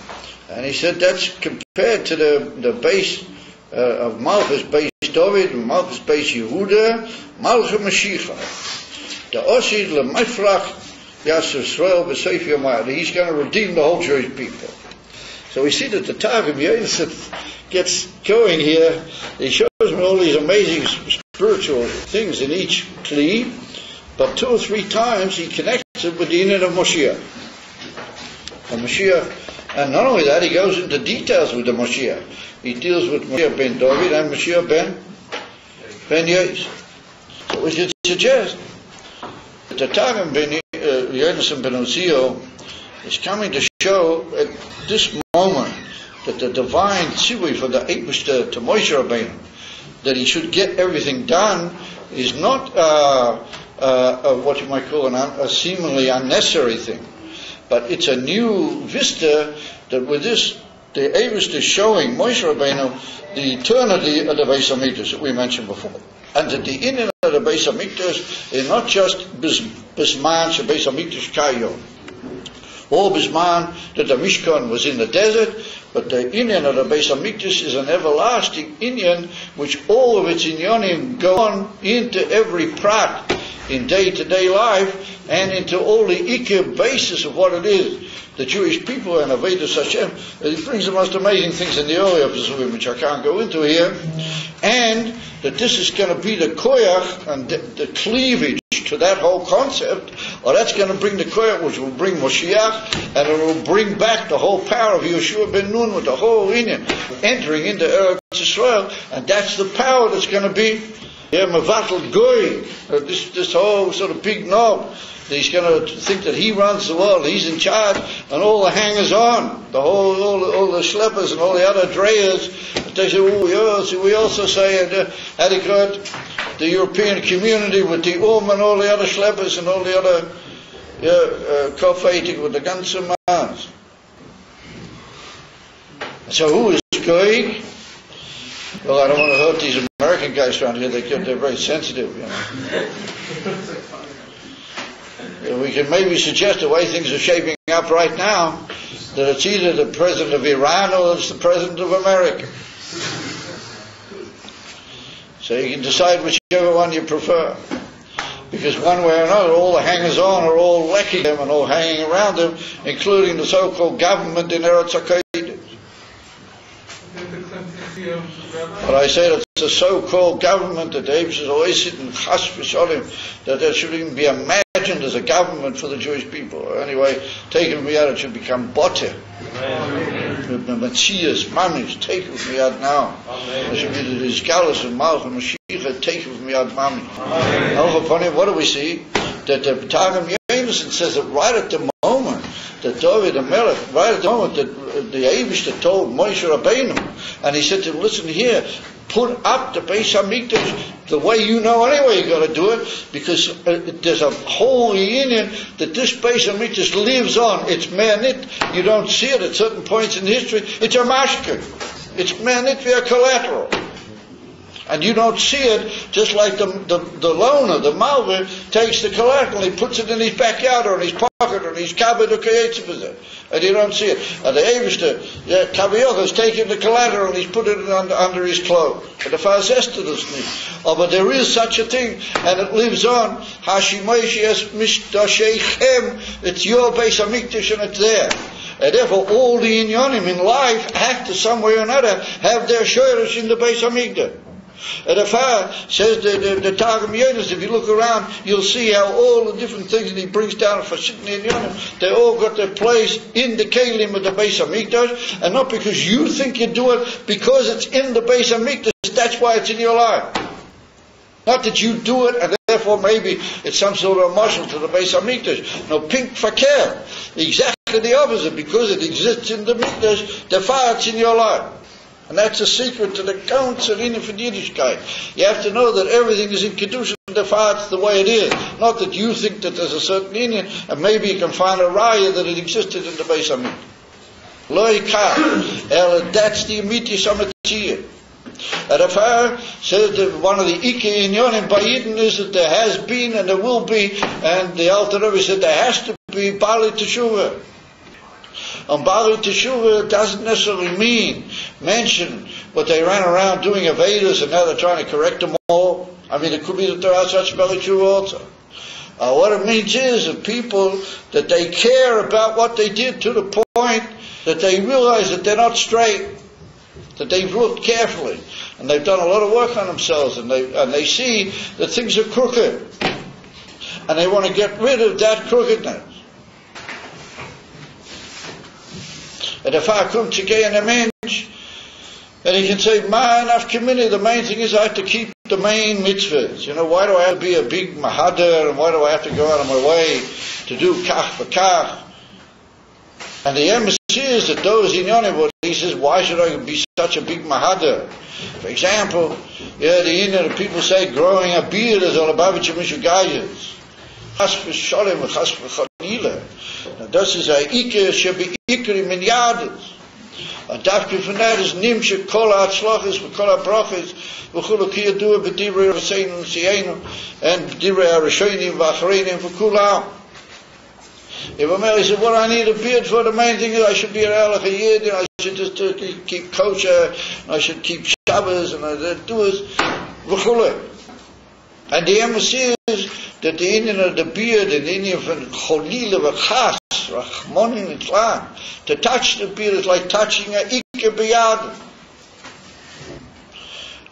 And he said that's compared to the base of Malchus, base David, and Malchus, base Yehuda, Malchus Mashiach. The Osid LeMifrach Yas Yisrael B'Seif Yomad. He's going to redeem the whole Jewish people. So we see that the Targum Yosef gets going here. He shows me all these amazing spiritual things in each Kli, but 2 or 3 times he connects it with the inyan of Moshiach. And Moshiach. And not only that, he goes into details with the Mashiach. He deals with Mashiach ben David and Mashiach ben Yosef. So we should suggest that the Targum ben Yonasan ben Uzziel is coming to show at this moment that the divine tzivui for the Eibishter to Moshe Rabbeinu, that he should get everything done, is not what you might call a seemingly unnecessary thing. But it's a new vista that with this, the Eibishter is showing Moshe Rabbeinu the eternity of the Beis HaMikdash that we mentioned before. And that the inyan of the Beis HaMikdash is not just Bisman Beis HaMikdash Kayon, or Bisman that the Mishkan was in the desert, but the inyan of the Beis HaMikdash is an everlasting inyan which all of its inyanim go on into every prat in day-to-day life, and into all the ikir basis of what it is, the Jewish people and Avodas Hashem. It brings the most amazing things in the earlier Pesukim, which I can't go into here, and that this is going to be the koyach and the cleavage to that whole concept, or that's going to bring the koyach which will bring Moshiach, and it will bring back the whole power of Yeshua ben Nun with the whole inyan entering into Eretz Yisrael, and that's the power that's going to be Mevatel Goy, this whole sort of big knob. He's going to think that he runs the world, he's in charge, and all the hangers-on, all the schleppers and all the other drayers, they say, we also say, the European community with the and all the other schleppers and all the other kofetig with the ganze Mans. So who is Goy? Well, I don't want to hurt these American guys around here. They're very sensitive, We can maybe suggest the way things are shaping up right now, that it's either the president of Iran or it's the president of America. So you can decide whichever one you prefer. Because one way or another, all the hangers-on are all lacking them and all hanging around them, including the so-called government in Eretz HaKodesh. But I say that it's a so-called government that the Abish is always sitting chas v'sholim, that there shouldn't even be imagined as a government for the Jewish people. Or anyway, taken miyad, it should become boter. Matthias, mamish, take it with miyad now. It should be the Izgalus and Malch and Mashiach, take it with miyad mamish. What do we see? That the Targum Yonasan says that right at the moment that David and Melech, right at the moment that the Abish told Moshe Rabbeinu, and he said to him, listen here, put up the Beis HaMikdash the way you know anyway you got to do it, because there's a whole union that this Beis HaMikdash lives on. It's me'anit. You don't see it at certain points in history. It's a mashkin. It's me'anit via collateral. And you don't see it, just like the loaner, the malver, takes the collateral, he puts it in his backyard or in his pocket or in his cupboard or and you don't see it. And the Eivishter, Kaviyach, has taken the collateral and he's put it under his clothes. But the far zest of this thing. Oh, but there is such a thing, and it lives on. It's your Beis Hamikdash and it's there. And therefore all the inyonim in life have to some way or another have their shorish in the Beis Hamikdash. And the Far says the Targum Yonis, if you look around, you'll see how all the different things that he brings down for sitting in Yonim, they all got their place in the Kelim of the Beis Hamikdash, and not because you think you do it, because it's in the Beis Hamikdash, that's why it's in your life. Not that you do it, and therefore maybe it's some sort of marshal to the Beis Hamikdash. No, pink fakir. Exactly the opposite, because it exists in the Mikdash, the Far it's in your life. And that's a secret to the counsel in Yiddishkeit. You have to know that everything is in Kedusha, the Far it's the way it is. Not that you think that there's a certain Indian, and maybe you can find a raya that it existed in the Beis Hamikdash. Loi kar, that's the Amiti Samatiyah. And the Far says that one of the Ike Inyonim Bayidin is that there has been and there will be, and the Alter Rebbe said there has to be Bali Teshuvah. And Bali Teshuvah doesn't necessarily mention what they ran around doing Avedas and now they're trying to correct them all. I mean, it could be that there are such Bali Teshuvah also. What it means is that people, that they care about what they did to the point that they realize that they're not straight, that they've looked carefully, and they've done a lot of work on themselves, and they see that things are crooked, and they want to get rid of that crookedness. And if I come to gain a mensch, and he can say, man, I've committed, the main thing is I have to keep the main mitzvahs. You know, why do I have to be a big mahader, and why do I have to go out of my way to do kach for kach? And the embassy is that those in Yonim, he says, why should I be such a big mahader? For example, the people say growing a beard is all about Mishugayas. Chas v'sholem and chas v'chanila. Now this is a ikir shebi ikri min yadus. And dafke from that is nimshik kol ha'atzlachas v'kol ha'brachas v'chulu ki yadua b'divrei Raseinu Sienu and b'divrei HaRishonim v'Achreinim v'kulam. If a man said, what I need a beard for, the main thing is I should be an Alach Yid, and I should just keep kosher, and I should keep Shabbos, and I should do it, v'chulu. And the embassy is that the Indian of the beard and the Indian from Cholila v'chas, Rachmonin Islam, to touch the beard is like touching a Ike b'yad.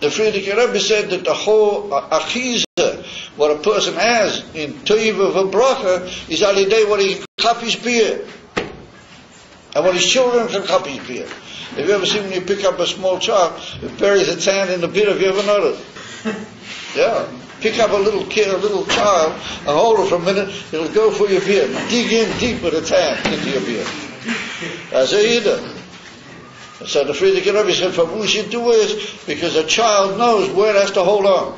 The Friedrich Rebbe said that the whole achiza, what a person has in Toiva v'bracha, is alidei what he chap his beard. And what his children can chap his beard. Have you ever seen when you pick up a small child, it buries its hand in the beard? Have you ever noticed? Yeah. Pick up a little kid, a little child, and hold it for a minute, it'll go for your beard. Dig in deep with its hand into your beard. That's a Yiddah. So the Friedrich Rebbe said, what we should do is, because a child knows where it has to hold on.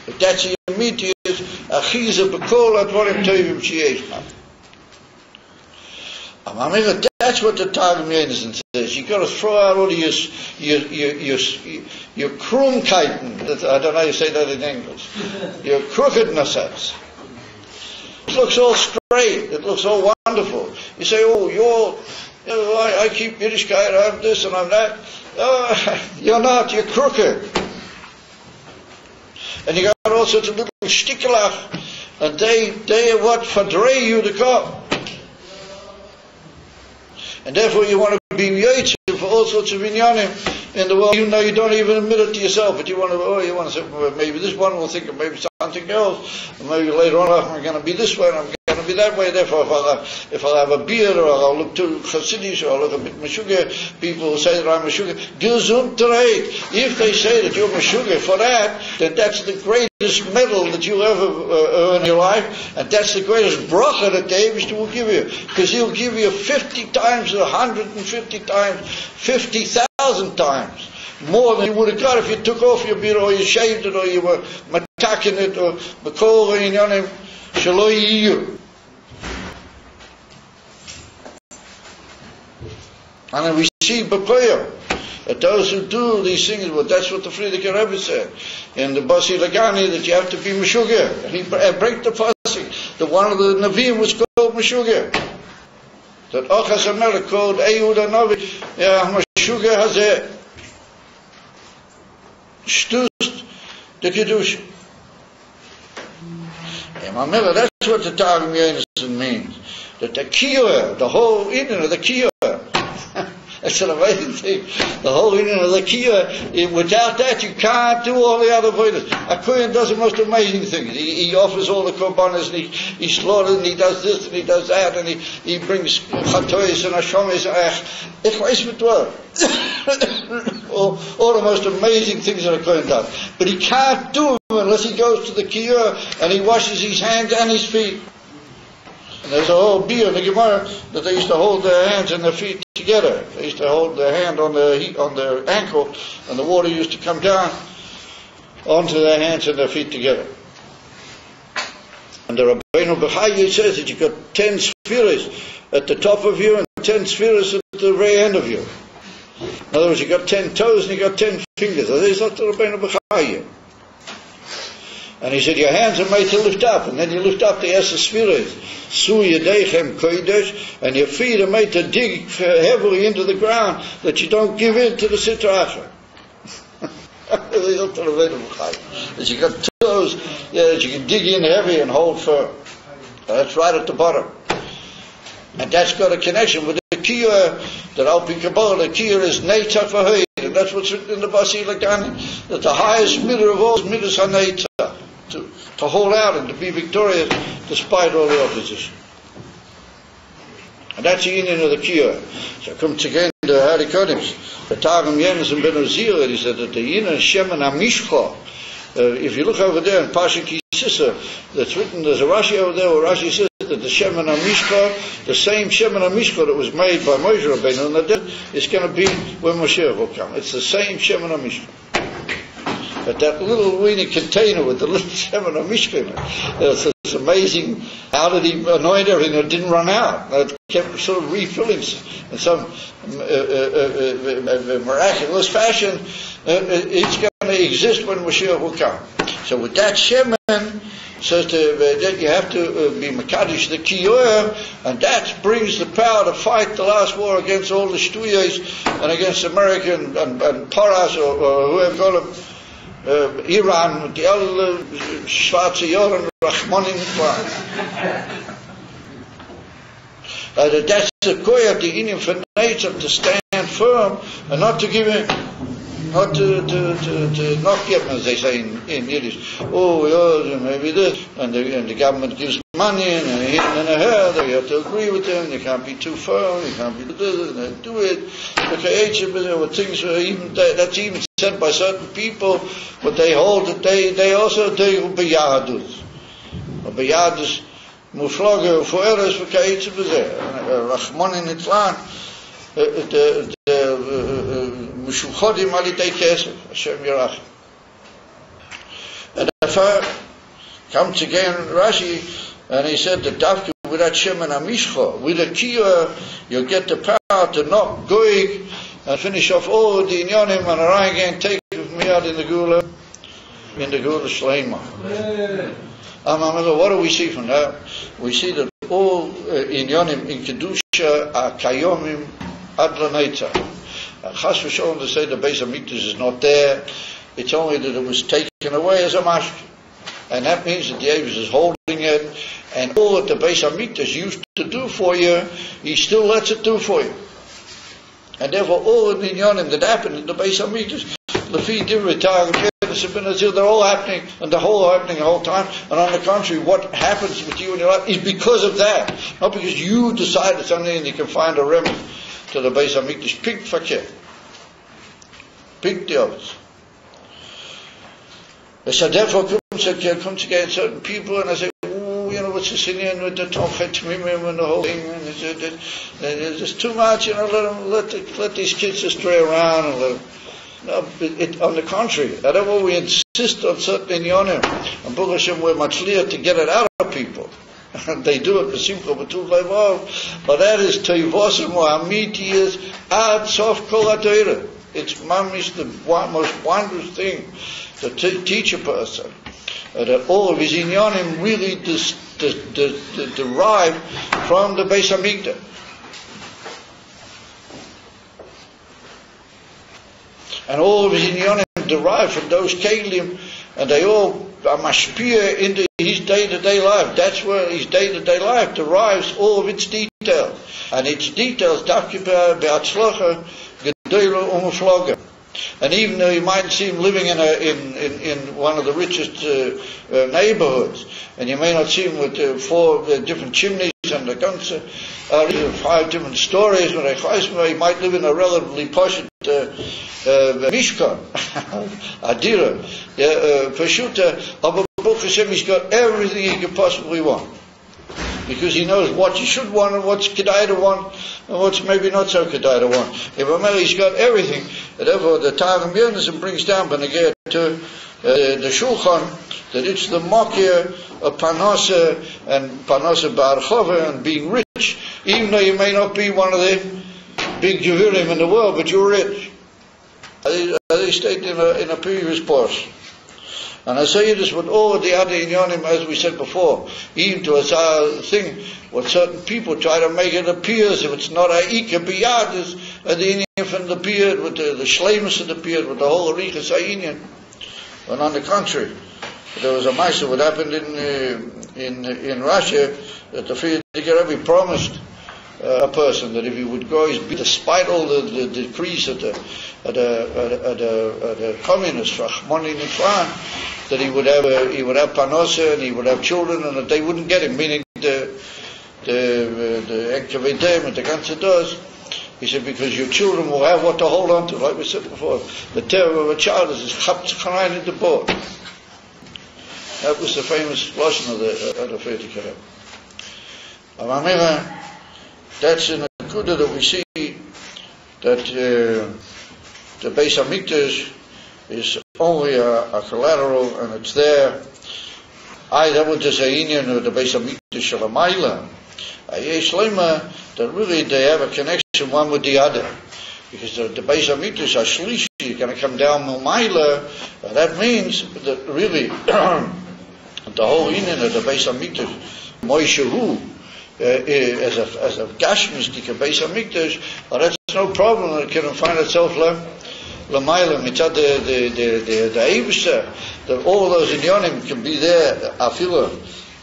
But that's the immediate achiza b'kol advarim tovim sheyesh. That's what the Targum Yonis says. You got to throw out all your krumkeiten. I don't know how you say that in English. Your crookednesses. It looks all straight. It looks all wonderful. You say, I keep Yiddishkeit, I have this and I'm that. You're not. You're crooked. And you got all sorts of little shtikelach, and they are what fadrei you to come. And therefore you want to be yotze for all sorts of inyanim in the world. You know you don't even admit it to yourself, but you want to say, well, maybe this one will think of maybe something else, and maybe later on I'm going to be this way and I'm going to be that way. Therefore if I'll have a beard, or I'll look too chassidish, or I'll look a bit meshuggah, people will say that I'm meshuggah. Gesundheit. If they say that you're meshuggah for that, then that's the greatest medal that you'll ever earn in your life, and that's the greatest bracha that the Eibishter will give you, because he'll give you 50 times, 150 times, 50,000 times more than you would have got if you took off your beard, or you shaved it, or you were mataking it, or b'kol v'inyanim shelo yiyu. And then we see b'koyah. But those who do these things, well, that's what the Frierdiker Rebbe said in the Basi Lagani, that you have to be Meshuggah. And he break the pasuk that one of the Nevi'im was called Meshuggah. That Ochas HaMelech called Ehud HaNavi Meshuggah Hazeh. Shtust the Kedusha. That's what the Targum Yonason means. That the Kiyah, the whole Indian of the Kiyah, that's an amazing thing. The whole Indian of the Kiyah, without that you can't do all the other voices. A Kohen does the most amazing things. He offers all the korbanos, and he slaughters, and he does this, and he does that, and he brings chatois and hashomis. Ich weiß mit all the most amazing things that a Kohen does. But he can't do them unless he goes to the Kiyah and he washes his hands and his feet. And there's a whole beer in the Gemara that they used to hold their hands and their feet together. They used to hold their hand on their ankle, and the water used to come down onto their hands and their feet together. And the Rabbeinu B'chai says that you got 10 spheres at the top of you and 10 spheres at the very end of you. In other words, you got 10 toes and you got 10 fingers. That's not the Rabbeinu B'chai. And he said, your hands are made to lift up, and then you lift up the Esser Spheres. Su Yedeichem Kodesh, and your feet are made to dig heavily into the ground, that you don't give in to the Sitra Achra. That you got toes, that you can dig in heavy and hold firm. That's right at the bottom. And that's got a connection with the Kiyah, that Al Pi Kabbalah, the Kiyah is Neitza V'Hoid, and that's what's written in the Basi Lagani, that the highest midah of all is midas HaNeitza. To hold out and to be victorious despite all the opposition. And that's the union of the Kiyah. So comes again to Hari Konims. The Targum Yonason Ben Uzziel, he said that the union Shemen HaMishcha, if you look over there in Pasha Kisisa, that's written, there's a Rashi over there where Rashi says that the Shemen HaMishcha, the same Shemen HaMishcha that was made by Moshe Rabbeinu in the desert, is going to be when Moshiach will come. It's the same Shemen HaMishcha. But that little weeny container with the little Shemen HaMishcha in it, it's amazing how did he anoint everything that didn't run out. It kept sort of refilling in some miraculous fashion. It's going to exist when Mashiach will come. So with that Shemen, says that you have to be Mekadosh the Kiyah, and that brings the power to fight the last war against all the Shtuyas and against America and Paras or whoever call them. Iran mit die alle schwarze Jahren Rachmanin waren. That's the koyah, the Indian for nature, to stand firm and not to give in, not to not give, as they say in Yiddish. Oh, yeah, maybe this, and the government gives money and a hit and a her. You have to agree with them. You can't be too firm. You can't be this. And they do it. But things are even that's even said by certain people, but they hold that they also do beyadus. Beyadus muflage foeres for kaitze bezer. Rachmanin itlan the mushuchodim alitei kesef Hashem Yerach. And therefore comes again Rashi, and he said that Dafka with that Shemen HaMishcha, with a Kiyah, you'll get the power to knock Goig and finish off all the Inyanim and Arai again, take with me out in the Gula Shleima. What do we see from that? We see that all Inyanim in Kedusha are Kayomim Ad L'Neitza. Chas v'sholom to say the Beis HaMikdash is not there, it's only that it was taken away as a mashke. And that means that the Eibush is holding it, and all that the Beis HaMikdash used to do for you, he still lets it do for you. And therefore all the Inyanim that happened in the Beis HaMikdash, Lefi Divrei Targum Yonason, they're all happening, and the whole time. And on the contrary, what happens with you in your life is because of that. Not because you decided something and you can find a remedy to the Beis HaMikdash. Pink fakir. Pink the others. So therefore comes again certain people, and I say, what's this Indian with the Tomchet Mimim and the whole thing? And it's just too much, let these kids just stray around and let them. No, on the contrary, whatever we insist on certain Inyanim, and Baruch Hashem we're matzliach to get it out of people. And they do it, but that is Teivosim or Amitiyas ad sof kol HaTorah. It's mamish the most wondrous thing to teach a person that all of his inyanim really derive from the Beis Hamikdash. And all of his inyanim derive from those kelim, and they all are mashpia into his day-to-day life. That's where his day-to-day life derives all of its details. And its details, dafkiba be'atzlacha, gedola umuflaga. And even though you might see him living in one of the richest neighborhoods, and you may not see him with 4 different chimneys and the guns, 5 different stories, he might live in a relatively posh mishkan, adira, pashuta, but Baruch Hashem, he's got everything he could possibly want. Because he knows what you should want and what's kedai to want and what's maybe not so kedai to want. He's got everything. Therefore, the Targum Yonason brings down Benegeh to the Shulchan that it's the makir of Parnasa and Parnasa Ba'archova and being rich, even though you may not be one of the big Jevirim in the world, but you're rich. As they stated in a previous post. And I say this with all the other inyanim, as we said before, even to a thing, what certain people try to make it appear as if it's not a ika biyad, is the inyan from the beard, with the shleimus of the beard, with the whole arichas inyan. And on the contrary, there was a ma'aseh what happened in Russia, that the Frierdiker Rebbe promised a person that if he would go, despite all the decrees of the communists, Rahmani Nifran, that he would have parnasa and he would have children, and that they wouldn't get him, meaning the Enkavedem and the Gansados. He said, because your children will have what to hold on to, like we said before. The terror of a child is chaptzchayin in the board. That was the famous lesson of the Frierdiker Rebbe. That's in the Kuda that we see that the Beis Hamikdash is only a collateral, and it's there. That was just a inyan of the Beis Hamikdash of a Maila. Yesh Lema, that really they have a connection one with the other. Because the Beis Hamikdash are shlishi, going to come down Maila. That means that really the whole inyan of the Beis Hamikdash, Moishehu, as a gashmistic Beis Hamikdash, that's no problem. It can find itself l'mayla mitzad the Eibusha, that all those inyonim can be there afila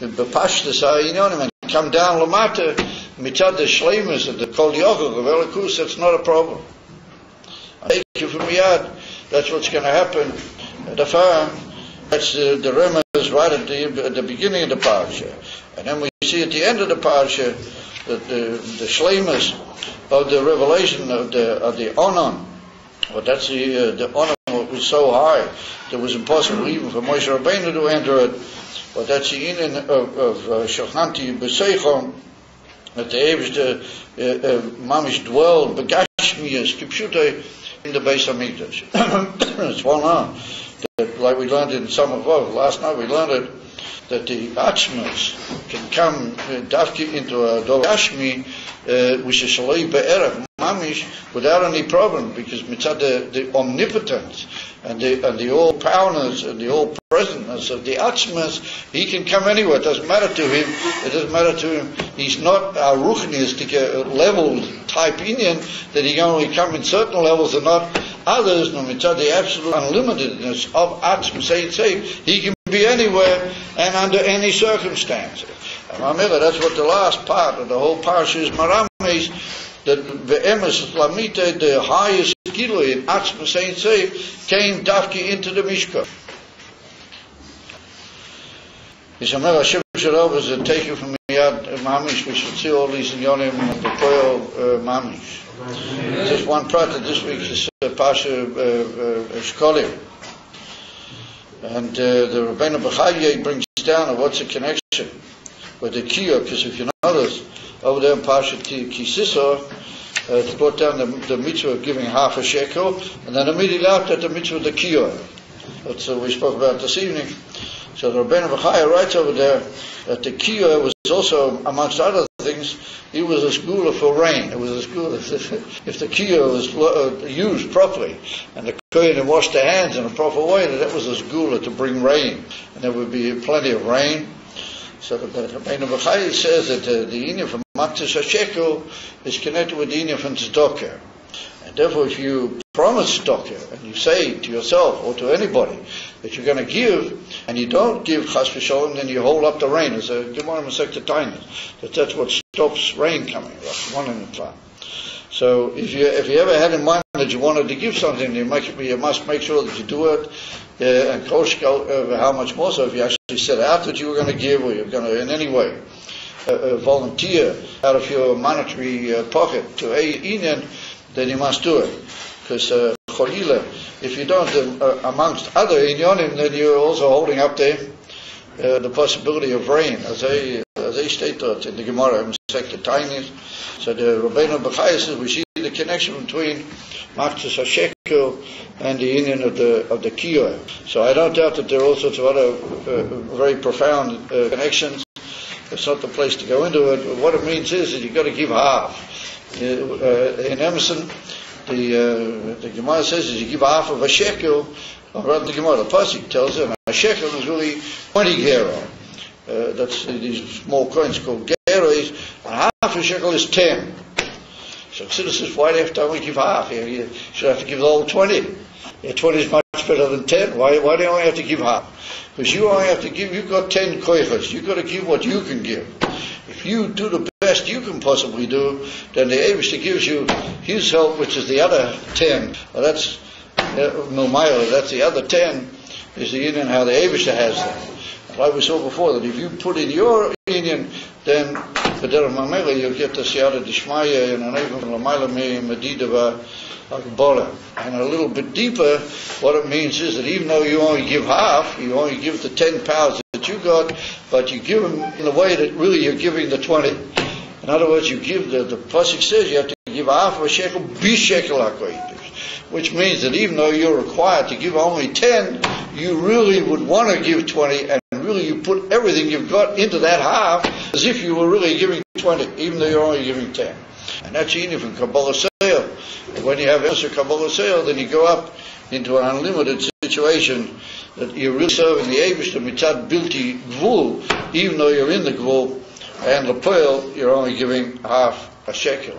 b'pashtas inyonim and come down l'mata mitzad the shleimus and the kol yochel of Elikus. That's not a problem. I take you from yad. That's what's going to happen. The far. That's the remez right at the beginning of the parsha, and then we see at the end of the parsha that the shleimus of the revelation of the onan. But that's the onan was so high that it was impossible even for Moshe Rabbeinu to enter it. But that's the inyan of Shochanti B'Seichon, that the Eibusha mamish dwelled begashmiyas kipshutei in the Beis Hamikdash. It's well known. Like we learned in some of last night, we learned it, that the Atzmas can come dafki into a Dogashmi, which is Shaloi Be'erach, Mamish, without any problem, because mitzad the omnipotence and the all-powerness and the all-presentness of the Atzmas, he can come anywhere. It doesn't matter to him. It doesn't matter to him. He's not a ruchnistic leveled type Indian that he can only come in certain levels and not others. No mitzad the absolute unlimitedness of Atzmas, he can be anywhere and under any circumstances. And remember, that's what the last part of the whole parsha is marames, that ve'emes lamite, the highest kilo in Atzmas came dafki into the Mishkan. Yisrael Hashem Shalom is a taken from Yad Mamish. We should see all these in Yonim and the Koyo Mamish. Just one part of this week is Pasha Shkolim. And the Rabbeinu B'Chayye brings down what's the connection with the Kiyah, because if you notice, over there in Pasha Kisisa, it's brought down the mitzvah of giving half a shekel, and then immediately after the mitzvah of the Kiyah. That's what we spoke about this evening. So the Rabbeinu B'Chayye writes over there that the Kiyah was also, amongst other things, things, it was a schooler for rain. It was a schooler if the kiyah was used properly and the kohen washed their hands in a proper way, that was a schooler to bring rain, and there would be plenty of rain. So the Rabbeinu Bechai says that the inyan from Maktas HaShekel is connected with the inyan from Tzedakah. And therefore, if you promise tzedakah and you say to yourself or to anybody that you're going to give, and you don't give chas v'sholom, then you hold up the rain. As a Gemara Masechta Taanis, that's what stops rain coming. One in the time. So if you ever had in mind that you wanted to give something, you must make sure that you do it, and how much more so if you actually set out that you were going to give, or you're going to in any way volunteer out of your monetary pocket to a inyan, then you must do it. Because cholila, if you don't, amongst other inyanim, then you're also holding up there the possibility of rain, as they state that in the Gemara in Masechta Taanis. So the Rabbeinu Bechai says we see the connection between Maktas HaShekel and the inyan of the kiyah. So I don't doubt that there are all sorts of other very profound connections. It's not the place to go into it. But what it means is that you've got to give half. In Emerson, the Gemara says is you give half of a shekel, or rather the Gemara, the Pasuk tells us a shekel is really 20 gera. That's these small coins called geras, and half a shekel is 10. So Chassidus says, why do you have to only give half? You should have to give the whole 20. Yeah, 20 is much better than 10. Why do you only have to give half? Because you only have to give, you've got 10 koichas. You've got to give what you can give. If you do the best you can possibly do, then the Eibishter gives you his help, which is the other 10. Well, that's Milmayla, that's the other 10, is the inyan how the Eibishter has them. And like we saw before, that if you put in your inyan, then the Derech Mamela, you'll get the Siyata Dishmaya and an even Lamayla Me Medida Bola. And a little bit deeper, what it means is that even though you only give half, you only give the 10 pounds that you got, but you give them in a way that really you're giving the 20. In other words, you give the Pasuk says you have to give half of a shekel, bishekel hakoidish, which means that even though you're required to give only 10, you really would want to give 20, and really you put everything you've got into that half as if you were really giving 20, even though you're only giving 10. And that's even from Kabbalah Sale. When you have Esher Kabbalah Sale, then you go up into an unlimited situation that you're really serving the Eibishter mitzad bilti gvul, even though you're in the gvul, and Lepoel, you're only giving half a shekel.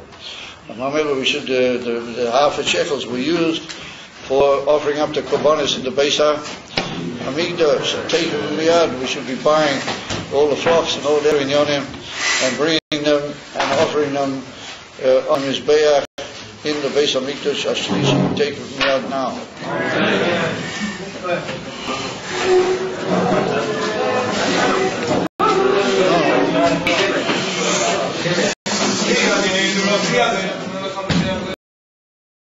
And remember, we should the half a shekels were used for offering up the korbanos in the Beis HaMikdash. So take them miyad, we should be buying all the flocks and all their inyanim and bringing them and offering them on Mizbeach in the Beis HaMikdash Ashlishi. Take them miyad now.